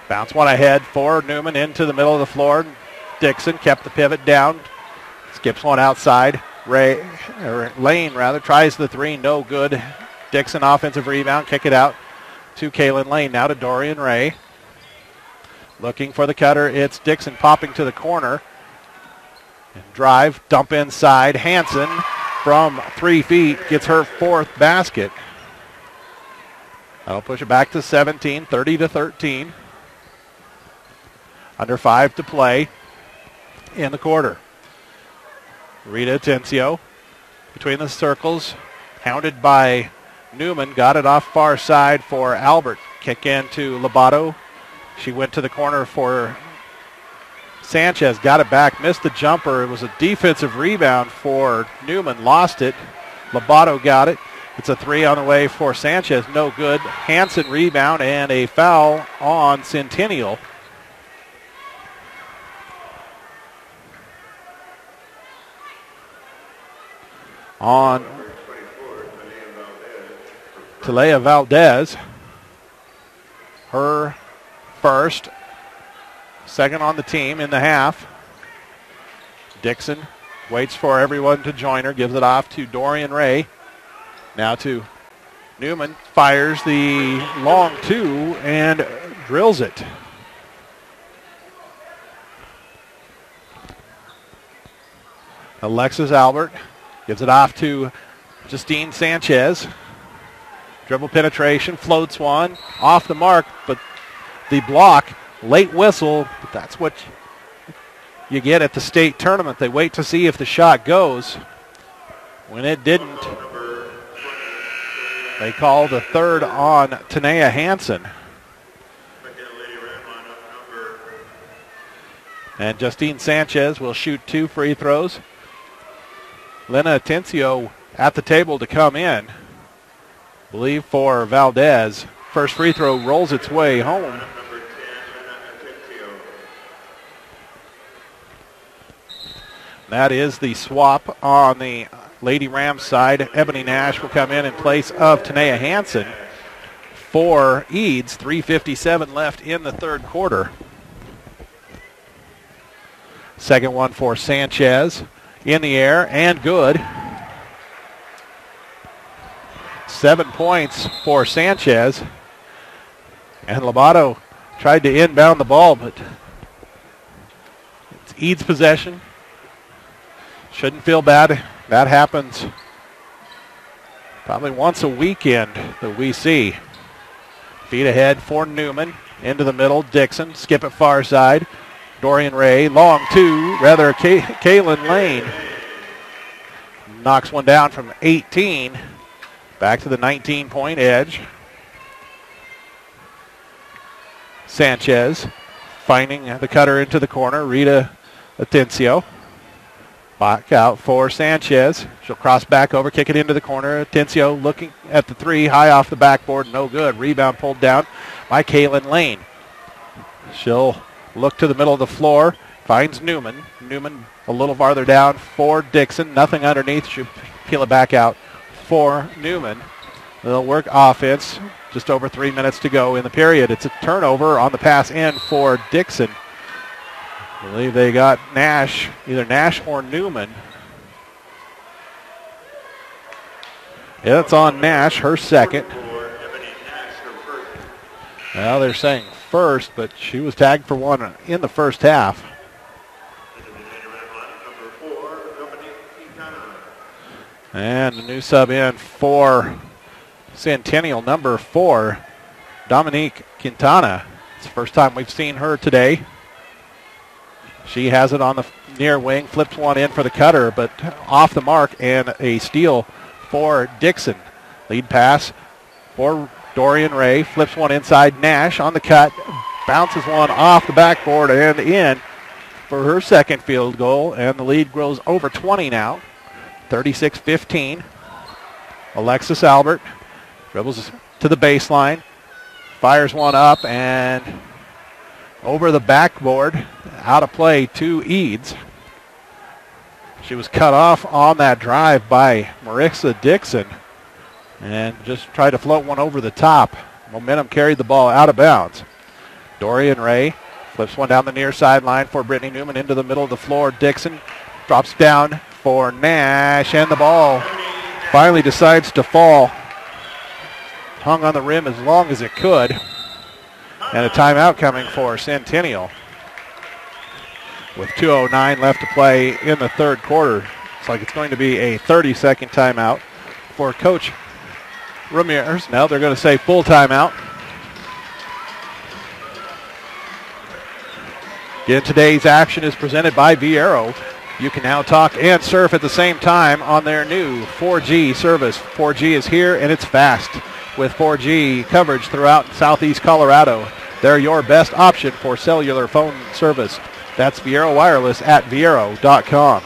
A: Bounce one ahead for Newman into the middle of the floor. Dixon kept the pivot down. Skips one outside. Lane tries the three, no good. Dixon offensive rebound, kick it out to Kaylin Lane. Now to Dorian Ray. Looking for the cutter. It's Dixon popping to the corner. And drive, dump inside. Hansen from 3 feet gets her fourth basket. That'll push it back to 17, 30-13. Under 5 to play in the quarter. Rita Atencio between the circles. Hounded by Newman. Got it off far side for Albert. Kick in to Lobato. She went to the corner for Sanchez. Got it back. Missed the jumper. It was a defensive rebound for Newman. Lost it. Lobato got it. It's a three on the way for Sanchez. No good. Hansen rebound and a foul on Centennial. On Talea Valdez. Her first. Second on the team in the half. Dixon waits for everyone to join her. Gives it off to Dorian Ray. Now to Newman. Fires the long two and drills it. Alexis Albert gives it off to Justine Sanchez. Dribble penetration, floats one, off the mark, but the block, late whistle, but that's what you get at the state tournament. They wait to see if the shot goes. When it didn't, they called a third on Tanea Hansen. And Justine Sanchez will shoot 2 free throws. Lena Atencio at the table to come in. Believe for Valdez. First free throw rolls its way home. That is the swap on the Lady Rams side. Ebony Nash will come in place of Tanea Hansen for Eads. 3:57 left in the third quarter. Second one for Sanchez. In the air and good. 7 points for Sanchez. And Lobato tried to inbound the ball, but it's Eads possession. Shouldn't feel bad. That happens probably once a weekend that we see. Feet ahead for Newman. Into the middle, Dixon. Skip it far side. Dorian Ray, long two, Kaylin Lane knocks one down from 18, back to the 19-point edge. Sanchez finding the cutter into the corner, Rita Atencio. Back out for Sanchez. She'll cross back over, kick it into the corner. Atencio looking at the three, high off the backboard, no good. Rebound pulled down by Kaylin Lane. She'll look to the middle of the floor, finds Newman. Newman a little farther down for Dixon. Nothing underneath. She'll peel it back out for Newman. They'll work offense. Just over 3 minutes to go in the period. It's a turnover on the pass in for Dixon. I believe they got Nash, either Nash or Newman. Yeah, it's on Nash, her second. Well, they're saying first, but she was tagged for one in the first half. And the new sub in for Centennial, number 4, Dominique Quintana. It's the first time we've seen her today. She has it on the near wing, flips one in for the cutter, but off the mark, and a steal for Dixon. Lead pass for Dorian Ray, flips one inside. Nash on the cut, bounces one off the backboard and in for her second field goal, and the lead grows over 20 now, 36-15. Alexis Albert dribbles to the baseline, fires one up and over the backboard, out of play to Eads. She was cut off on that drive by Marissa Dixon and just tried to float one over the top. Momentum carried the ball out of bounds. Dorian Ray flips one down the near sideline for Brittany Newman into the middle of the floor. Dixon drops down for Nash, and the ball finally decides to fall. Hung on the rim as long as it could. And a timeout coming for Centennial. With 2:09 left to play in the third quarter. Looks like it's going to be a 30-second timeout for Coach Ramirez. Now they're going to say full timeout. Again, today's action is presented by Viero. You can now talk and surf at the same time on their new 4G service. 4G is here and it's fast. With 4G coverage throughout southeast Colorado, they're your best option for cellular phone service. That's Viero Wireless at Viero.com.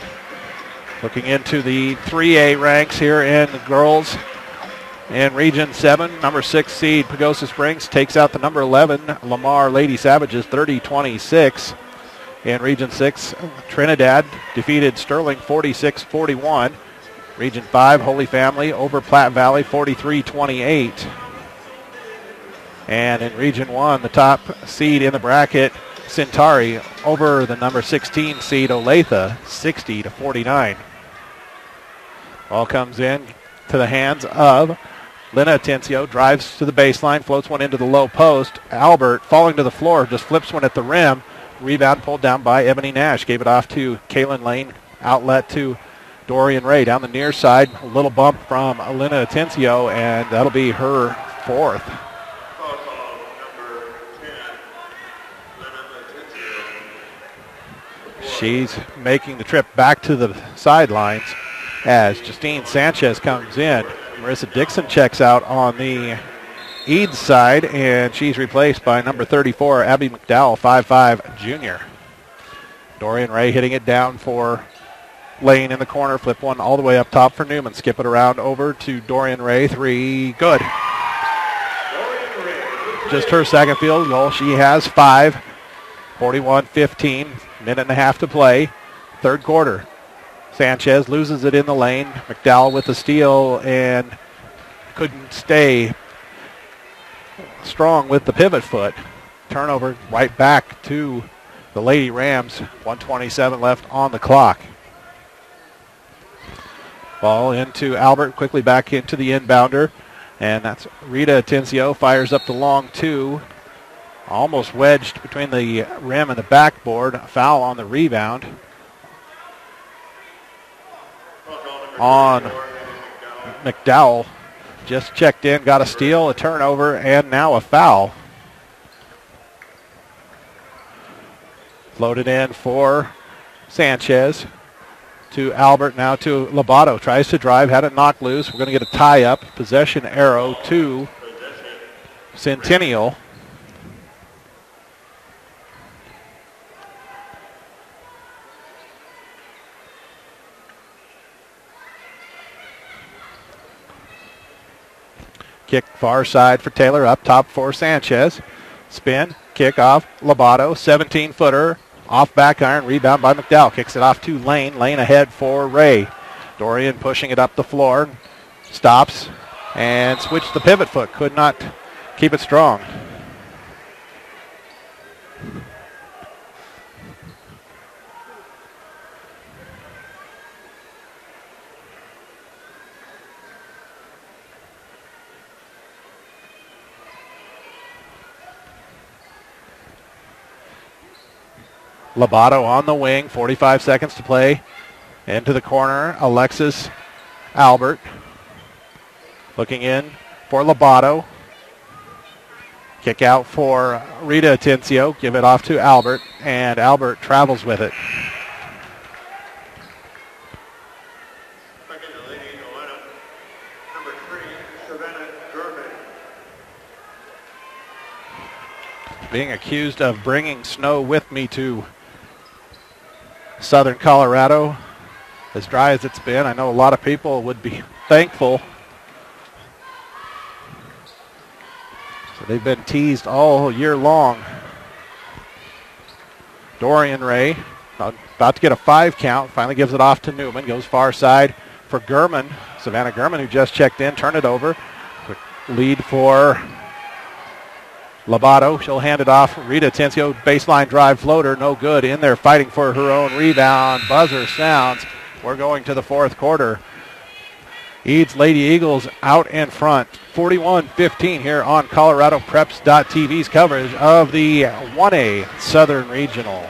A: Looking into the 3A ranks here in the girls in Region 7, number 6 seed Pagosa Springs takes out the number 11 Lamar Lady Savages 30-26. In Region 6, Trinidad defeated Sterling 46-41. Region 5, Holy Family over Platte Valley 43-28. And in Region 1, the top seed in the bracket, Centauri over the number 16 seed Olathe 60-49. Ball comes in to the hands of Lena Atencio, drives to the baseline, floats one into the low post. Albert falling to the floor, just flips one at the rim. Rebound pulled down by Ebony Nash. Gave it off to Kaylin Lane. Outlet to Dorian Ray down the near side. A little bump from Lena Atencio, and that'll be her fourth. She's making the trip back to the sidelines as Justine Sanchez comes in. Marissa Dixon checks out on the Eads side, and she's replaced by number 34, Abby McDowell, 5'5", junior. Dorian Ray hitting it down for Lane in the corner. Flip one all the way up top for Newman. Skip it around over to Dorian Ray. Three, good. Just her second field goal. She has 5. 41-15. Minute and a half to play. Third quarter. Sanchez loses it in the lane. McDowell with the steal and couldn't stay strong with the pivot foot. Turnover right back to the Lady Rams. 1:27 left on the clock. Ball into Albert, quickly back into the inbounder. And that's Rita Atencio, fires up the long two. Almost wedged between the rim and the backboard. A foul on the rebound on McDowell. Just checked in, got a steal, a turnover, and now a foul. Floated in for Sanchez. To Albert, now to Lobato. Tries to drive, had it knocked loose. We're going to get a tie-up. Possession arrow to Centennial. Kick far side for Taylor, up top for Sanchez. Spin, kick off, Lobato, 17-footer, off back iron, rebound by McDowell. Kicks it off to Lane. Lane ahead for Ray. Dorian pushing it up the floor, stops, and switched the pivot foot. Could not keep it strong. Lobato on the wing, 45 seconds to play. Into the corner, Alexis Albert. Looking in for Lobato. Kick out for Rita Atencio. Give it off to Albert, and Albert travels with it.
B: Second to Lady Joanna, number 3, Savannah German.
A: Being accused of bringing snow with me to Southern Colorado, as dry as it's been. I know a lot of people would be thankful They've been teased all year long. Dorian Ray about to get a 5 count. Finally gives it off to Newman. Goes far side for Gurman. Savannah Gurman, who just checked in, turn it over. Quick lead for Lobato. She'll hand it off. Rita Atencio, baseline drive floater. No good. In there fighting for her own rebound. Buzzer sounds. We're going to the fourth quarter. Eads Lady Eagles out in front. 41-15 here on ColoradoPreps.tv's coverage of the 1A Southern Regional.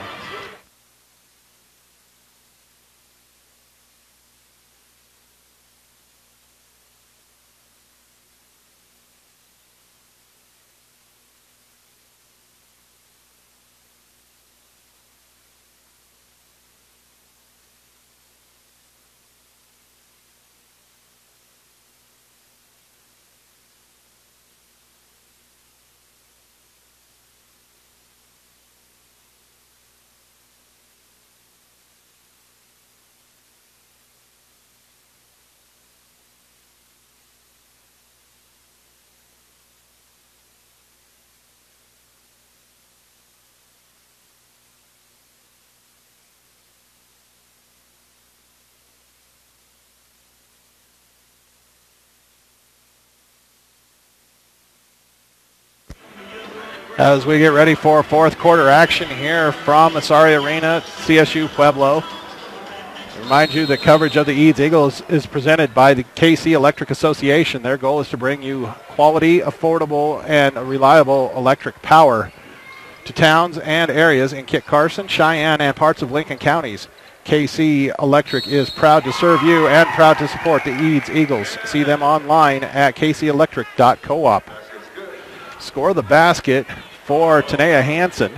A: As we get ready for fourth quarter action here from Massari Arena, CSU Pueblo. Remind you that coverage of the Eads Eagles is presented by the KC Electric Association. Their goal is to bring you quality, affordable, and reliable electric power to towns and areas in Kit Carson, Cheyenne, and parts of Lincoln counties. KC Electric is proud to serve you and proud to support the Eads Eagles. See them online at kcelectric.coop. Score the basket for Tanea Hansen.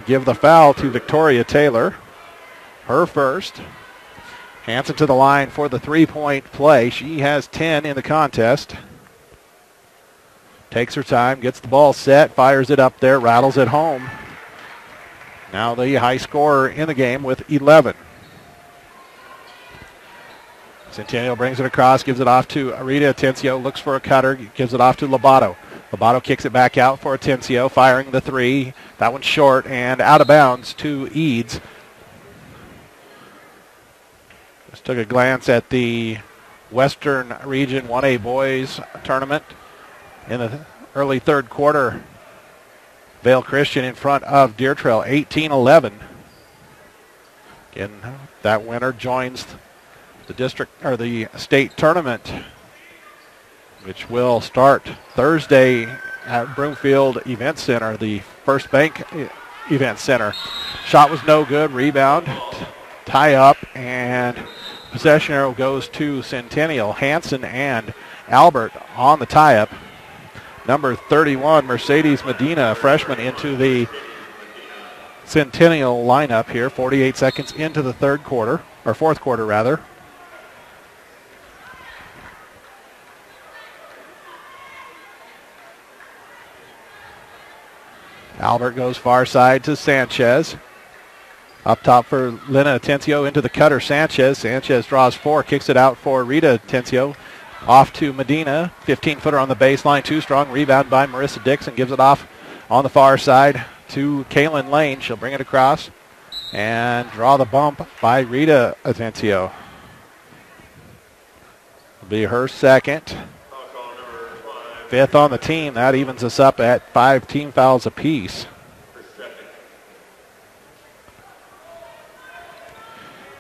A: Give the foul to Victoria Taylor. Her first. Hansen to the line for the three-point play. She has 10 in the contest. Takes her time, gets the ball set, fires it up there, rattles it home. Now the high scorer in the game with 11. Centennial brings it across, gives it off to Rita Atencio, looks for a cutter, gives it off to Lobato. Lobato kicks it back out for Atencio, firing the three. That one's short and out of bounds to Eads. Just took a glance at the Western Region 1A Boys Tournament in the early third quarter. Vale Christian in front of Deer Trail, 18-11. Again, that winner joins the district or the state tournament, which will start Thursday at Broomfield Event Center, the First Bank Event Center. Shot was no good. Rebound, tie up, and possession arrow goes to Centennial. Hansen and Albert on the tie-up. Number 31, Mercedes Medina, a freshman, into the Centennial lineup here. 48 seconds into the third quarter, or fourth quarter rather. Albert goes far side to Sanchez. Up top for Lena Atencio, into the cutter Sanchez. Sanchez draws four, kicks it out for Rita Atencio. Off to Medina, 15-footer on the baseline, too strong. Rebound by Marissa Dixon, gives it off on the far side to Kaylin Lane. She'll bring it across and draw the bump by Rita Atencio. Will be her second. Fifth on the team. That evens us up at 5 team fouls apiece.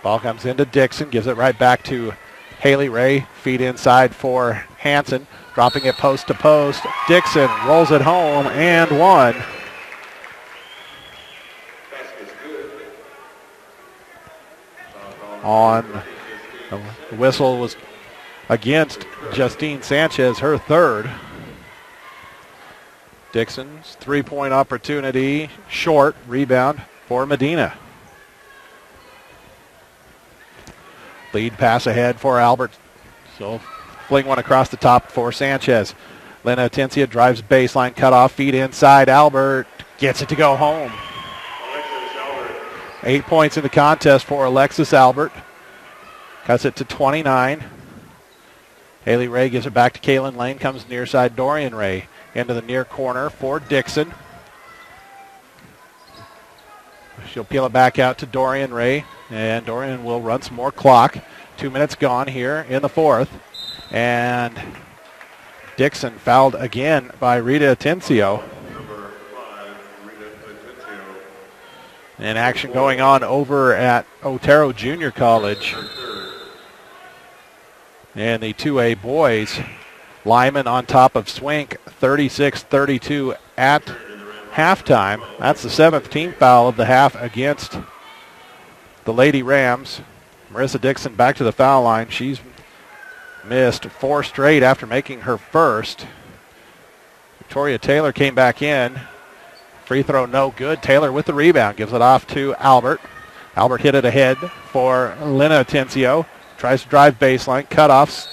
A: Ball comes into Dixon, gives it right back to Haley Ray. Feed inside for Hansen, dropping it post to post. Dixon rolls it home and one. On the whistle was against Justine Sanchez, her third. Dixon's three-point opportunity, short. Rebound for Medina. Lead pass ahead for Albert. So fling one across the top for Sanchez. Lena Atencio drives baseline, cut off, feed inside. Albert gets it to go home. 8 points in the contest for Alexis Albert. Cuts it to 29. Haley Ray gives it back to Kaylin Lane. Comes near side Dorian Ray into the near corner for Dixon. She'll peel it back out to Dorian Ray, and Dorian will run some more clock. 2 minutes gone here in the fourth. And Dixon fouled again by Rita Atencio.
B: Number 5, Rita Atencio.
A: And action going on over at Otero Junior College. And the 2A boys, Lyman on top of Swink, 36-32 at halftime. That's the 7th team foul of the half against the Lady Rams. Marissa Dixon back to the foul line. She's missed 4 straight after making her first. Victoria Taylor came back in. Free throw no good. Taylor with the rebound. Gives it off to Albert. Albert hit it ahead for Lena Atencio. Tries to drive baseline. Cutoffs.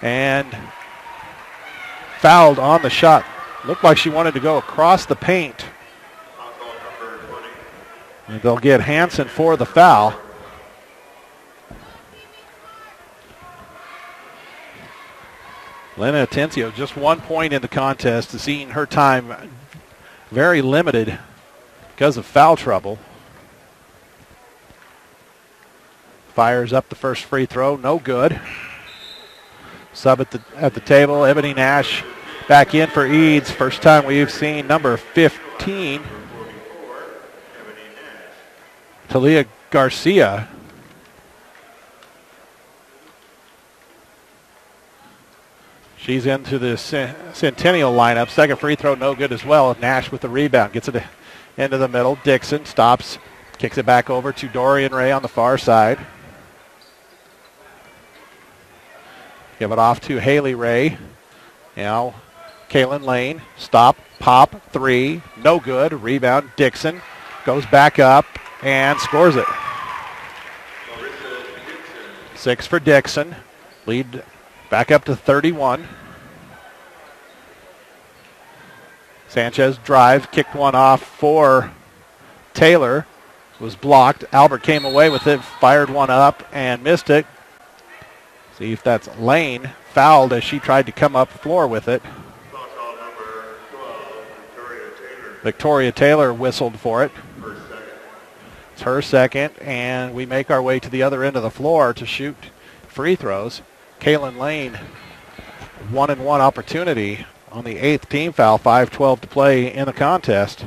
A: And fouled on the shot. Looked like she wanted to go across the paint. And they'll get Hansen for the foul. Lena Atencio just 1 point in the contest, seeing her time very limited because of foul trouble. Fires up the first free throw, no good. Sub at the table, Ebony Nash back in for Eads. First time we've seen number 15, Talia Garcia. She's into the Centennial lineup. Second free throw, no good as well. Nash with the rebound. Gets it into the middle. Dixon stops. Kicks it back over to Dorian Ray on the far side. Give it off to Haley Ray. Now, Kaylin Lane. Stop. Pop. 3. No good. Rebound. Dixon goes back up and scores it. 6 for Dixon. Lead back up to 31. Sanchez drive, kicked one off for Taylor. Was blocked. Albert came away with it, fired one up and missed it. See if that's Lane. Fouled as she tried to come up floor with it.
B: Number 12,
A: Victoria Taylor whistled for it. It's her second, and we make our way to the other end of the floor to shoot free throws. Kaylin Lane, 1-and-1 opportunity on the 8th team foul, 5:12 to play in the contest.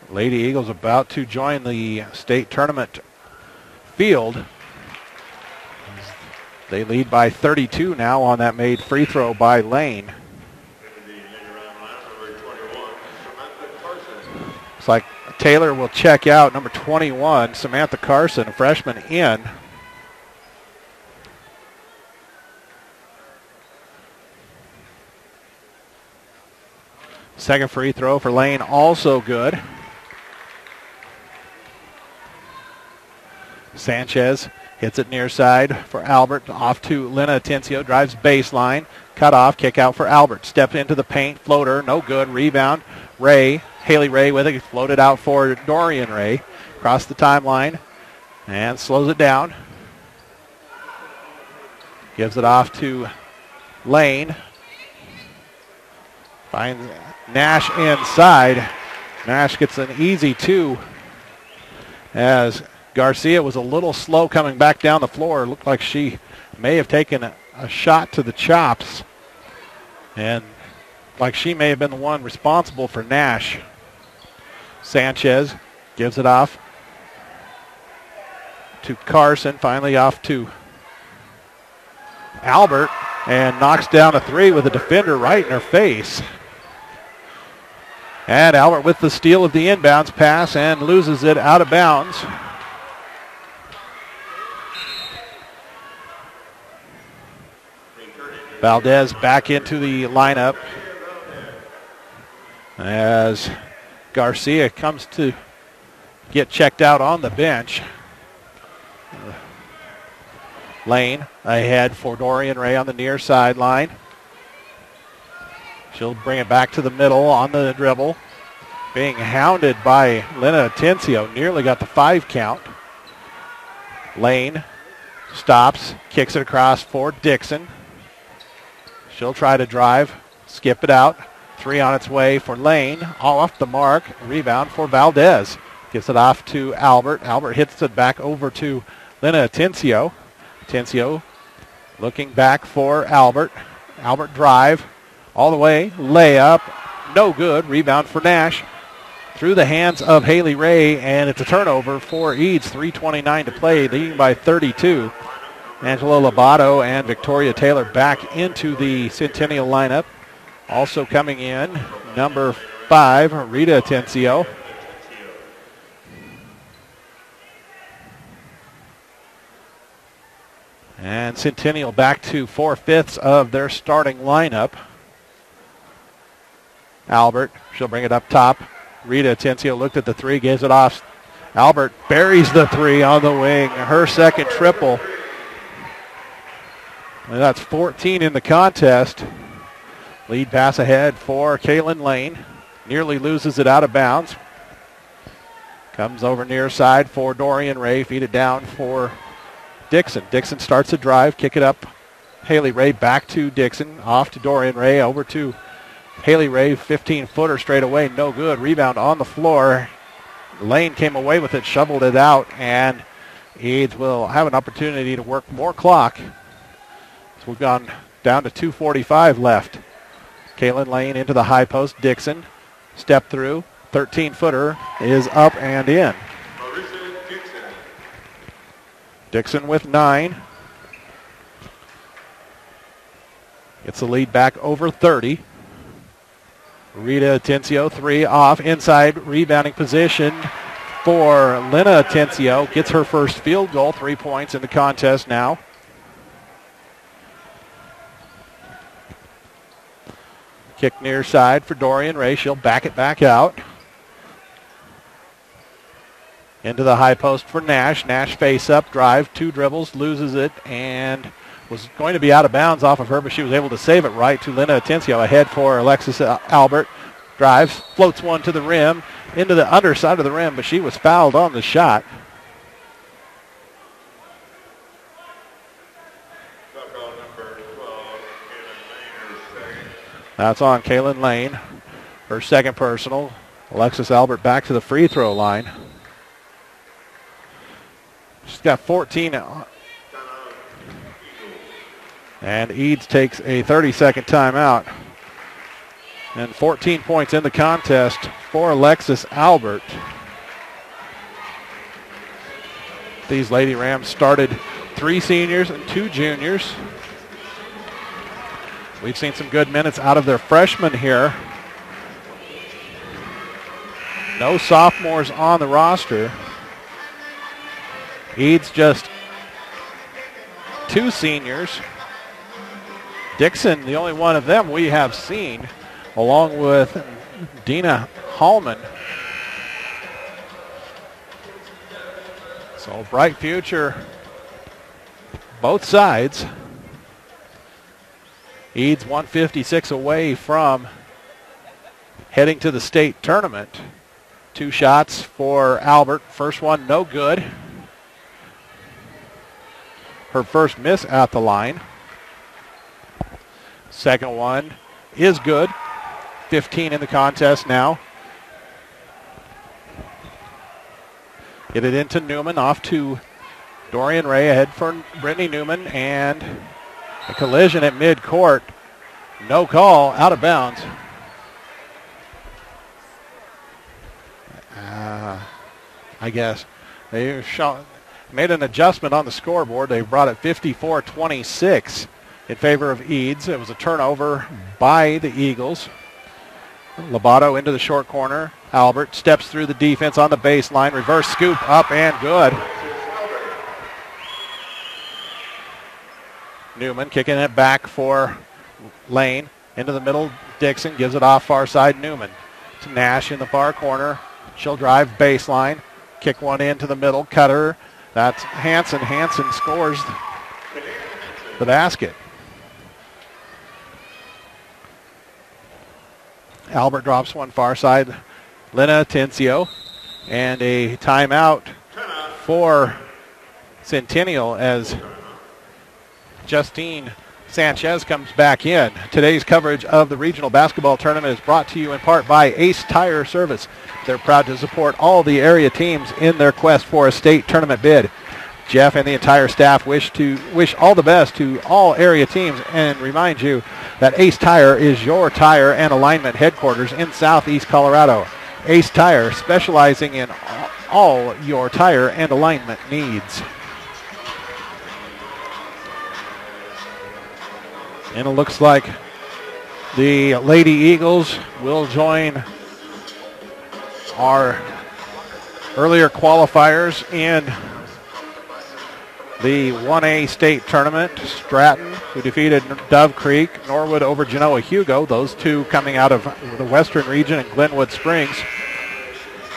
A: Lady Eagles about to join the state tournament field. They lead by 32 now on that made free throw by Lane. Looks like Taylor will check out. Number 21, Samantha Carson, a freshman, in. Second free throw for Lane, also good. Sanchez hits it near side for Albert. Off to Lena Atencio. Drives baseline. Cut off. Kick out for Albert. Stepped into the paint. Floater. No good. Rebound. Ray. Haley Ray with it. Floated out for Dorian Ray. Across the timeline. And slows it down. Gives it off to Lane. Finds Nash inside. Nash gets an easy 2 as Garcia was a little slow coming back down the floor. Looked like she may have taken a shot to the chops, and like she may have been the one responsible for Nash. Sanchez gives it off to Carson, finally off to Albert, and knocks down a 3 with a defender right in her face. And Albert with the steal of the inbounds pass and loses it out of bounds. Valdez back into the lineup as Garcia comes to get checked out on the bench. Lane ahead for Dorian Ray on the near sideline. She'll bring it back to the middle on the dribble. Being hounded by Lena Atencio. Nearly got the 5 count. Lane Stops, kicks it across for Dixon. She'll try to drive, skip it out. 3 on its way for Lane. All off the mark. Rebound for Valdez. Gives it off to Albert. Albert hits it back over to Lena Atencio. Atencio looking back for Albert. Albert drive all the way. Layup. No good. Rebound for Nash. Through the hands of Haley Ray, and it's a turnover for Eads. 3:29 to play, leading by 32. Angela Lobato and Victoria Taylor back into the Centennial lineup. Also coming in, number 5, Rita Atencio. And Centennial back to 4/5 of their starting lineup. Albert, she'll bring it up top. Rita Atencio looked at the 3, gives it off. Albert buries the 3 on the wing. Her second triple. And that's 14 in the contest. Lead pass ahead for Kaylin Lane. Nearly loses it out of bounds. Comes over near side for Dorian Ray. Feed it down for Dixon. Dixon starts a drive. Kick it up. Haley Ray back to Dixon. Off to Dorian Ray. Over to Haley Ray. 15-footer straight away. No good. Rebound on the floor. Lane came away with it. Shoveled it out. And Eads will have an opportunity to work more clock. So we've gone down to 2:45 left. Kaylin Lane into the high post. Dixon. Step through. 13-footer is up and in. Dixon with 9. Gets the lead back over 30. Rita Atencio, 3 off. Inside rebounding position for Lena Atencio. Gets her first field goal. 3 points in the contest now. Kick near side for Dorian Ray. She'll back it back out. Into the high post for Nash. Nash face up, drive, 2 dribbles, loses it, and was going to be out of bounds off of her, but she was able to save it right to Lena Atencio. Ahead for Alexis Albert. Drives, floats one to the rim, into the underside of the rim, but she was fouled on the shot. That's on Kaylin Lane. Her second personal. Alexis Albert back to the free throw line. She's got 14. And Eads takes a 30-second timeout. And 14 points in the contest for Alexis Albert. These Lady Rams started 3 seniors and 2 juniors. We've seen some good minutes out of their freshmen here. No sophomores on the roster. Eads just 2 seniors. Dixon, the only one of them we have seen, along with Dina Hallman. So bright future, both sides. Eads 156 away from heading to the state tournament. 2 shots for Albert. First one, no good. Her first miss at the line. Second one is good. 15 in the contest now. Get it into Newman, off to Dorian Ray, ahead for Brittany Newman, and a collision at midcourt. No call, out of bounds. I guess they made an adjustment on the scoreboard. They brought it 54-26 in favor of Eads. It was a turnover by the Eagles. Lobato into the short corner. Albert steps through the defense on the baseline. Reverse scoop, up and good. Newman kicking it back for Lane. Into the middle, Dixon gives it off far side, Newman. To Nash in the far corner. She'll drive baseline. Kick one into the middle, cutter. That's Hanson. Hanson scores the basket. Albert drops one far side. Lena Atencio. And a timeout for Centennial as Justine Sanchez comes back in. Today's coverage of the regional basketball tournament is brought to you in part by Ace Tire Service. They're proud to support all the area teams in their quest for a state tournament bid. Jeff and the entire staff wish all the best to all area teams and remind you that Ace Tire is your tire and alignment headquarters in Southeast Colorado. Ace Tire, specializing in all your tire and alignment needs. And it looks like the Lady Eagles will join our earlier qualifiers in the 1A state tournament. Stratton, who defeated Dove Creek, Norwood over Genoa Hugo, those two coming out of the western region, and Glenwood Springs.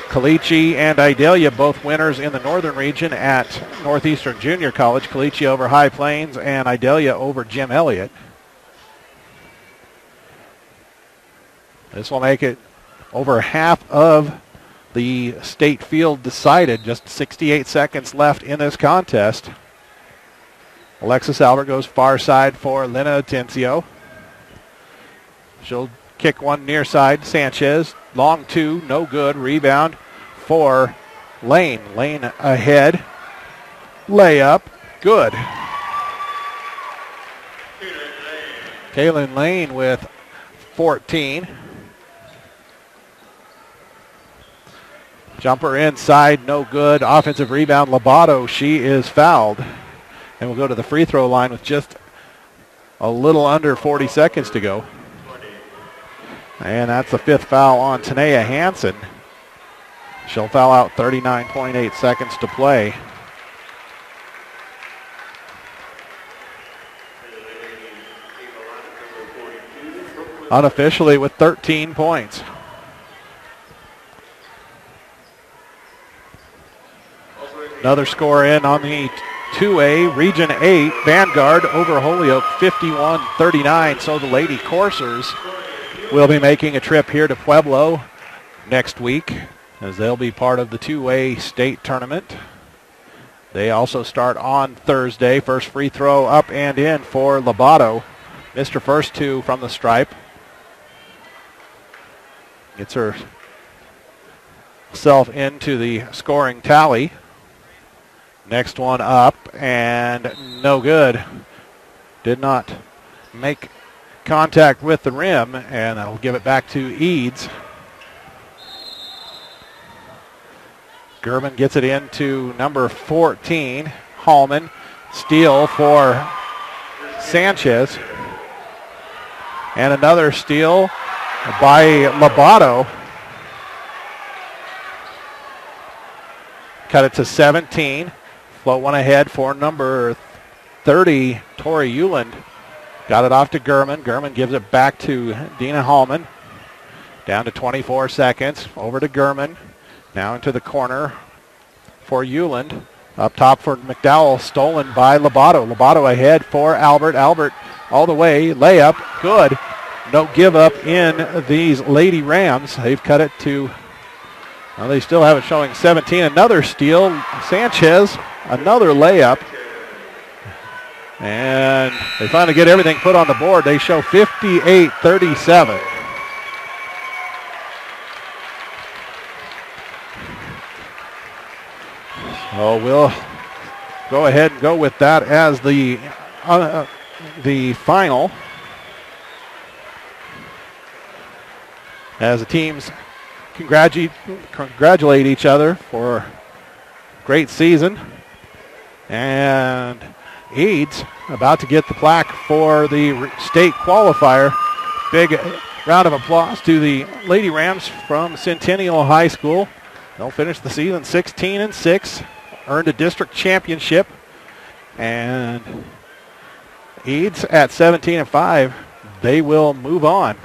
A: Caliche and Idalia, both winners in the northern region at Northeastern Junior College. Caliche over High Plains and Idalia over Jim Elliott. This will make it over half of the state field decided. Just 68 seconds left in this contest. Alexis Albert goes far side for Lena Atencio. She'll kick one near side. Sanchez, long two, no good. Rebound for Lane. Lane ahead. Layup, good. Kaylin Lane with 14. Jumper inside, no good. Offensive rebound, Lobato. She is fouled. And we'll go to the free throw line with just a little under 40 seconds to go. And that's the fifth foul on Tanea Hansen. She'll foul out 39.8 seconds to play. Unofficially with 13 points. Another score in on the 2A, Region 8, Vanguard over Holyoke, 51-39. So the Lady Coursers will be making a trip here to Pueblo next week as they'll be part of the 2A state tournament. They also start on Thursday. First free throw up and in for Lobato. Missed her first two from the stripe. Gets herself into the scoring tally. Next one up, and no good. Did not make contact with the rim, and that'll give it back to Eads. German gets it into number 14, Hallman. Steal for Sanchez. And another steal by Lobato. Cut it to 17. Float one ahead for number 30, Tori Euland. Got it off to Gurman. Gurman gives it back to Dina Hallman. Down to 24 seconds. Over to Gurman. Now into the corner for Euland. Up top for McDowell. Stolen by Lobato. Lobato ahead for Albert. Albert all the way. Layup. Good. No give up in these Lady Rams. They've cut it to, well, they still have it showing 17. Another steal. Sanchez. Another layup. And they finally get everything put on the board. They show 58-37. So we'll go ahead and go with that as the final. As the teams congratulate each other for a great season. And Eads about to get the plaque for the state qualifier. Big round of applause to the Lady Rams from Centennial High School. They'll finish the season 16-6, earned a district championship. And Eads at 17-5, they will move on.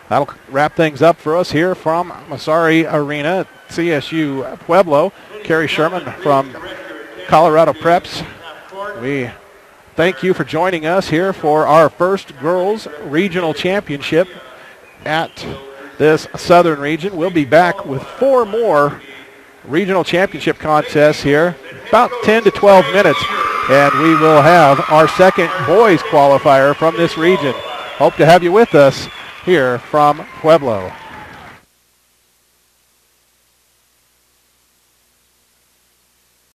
A: That'll wrap things up for us here from Massari Arena at CSU Pueblo. Carrie Sherman from Colorado Preps. We thank you for joining us here for our first girls regional championship at this southern region. We'll be back with 4 more regional championship contests here, about 10 to 12 minutes and we will have our second boys qualifier from this region. Hope to have you with us here from Pueblo.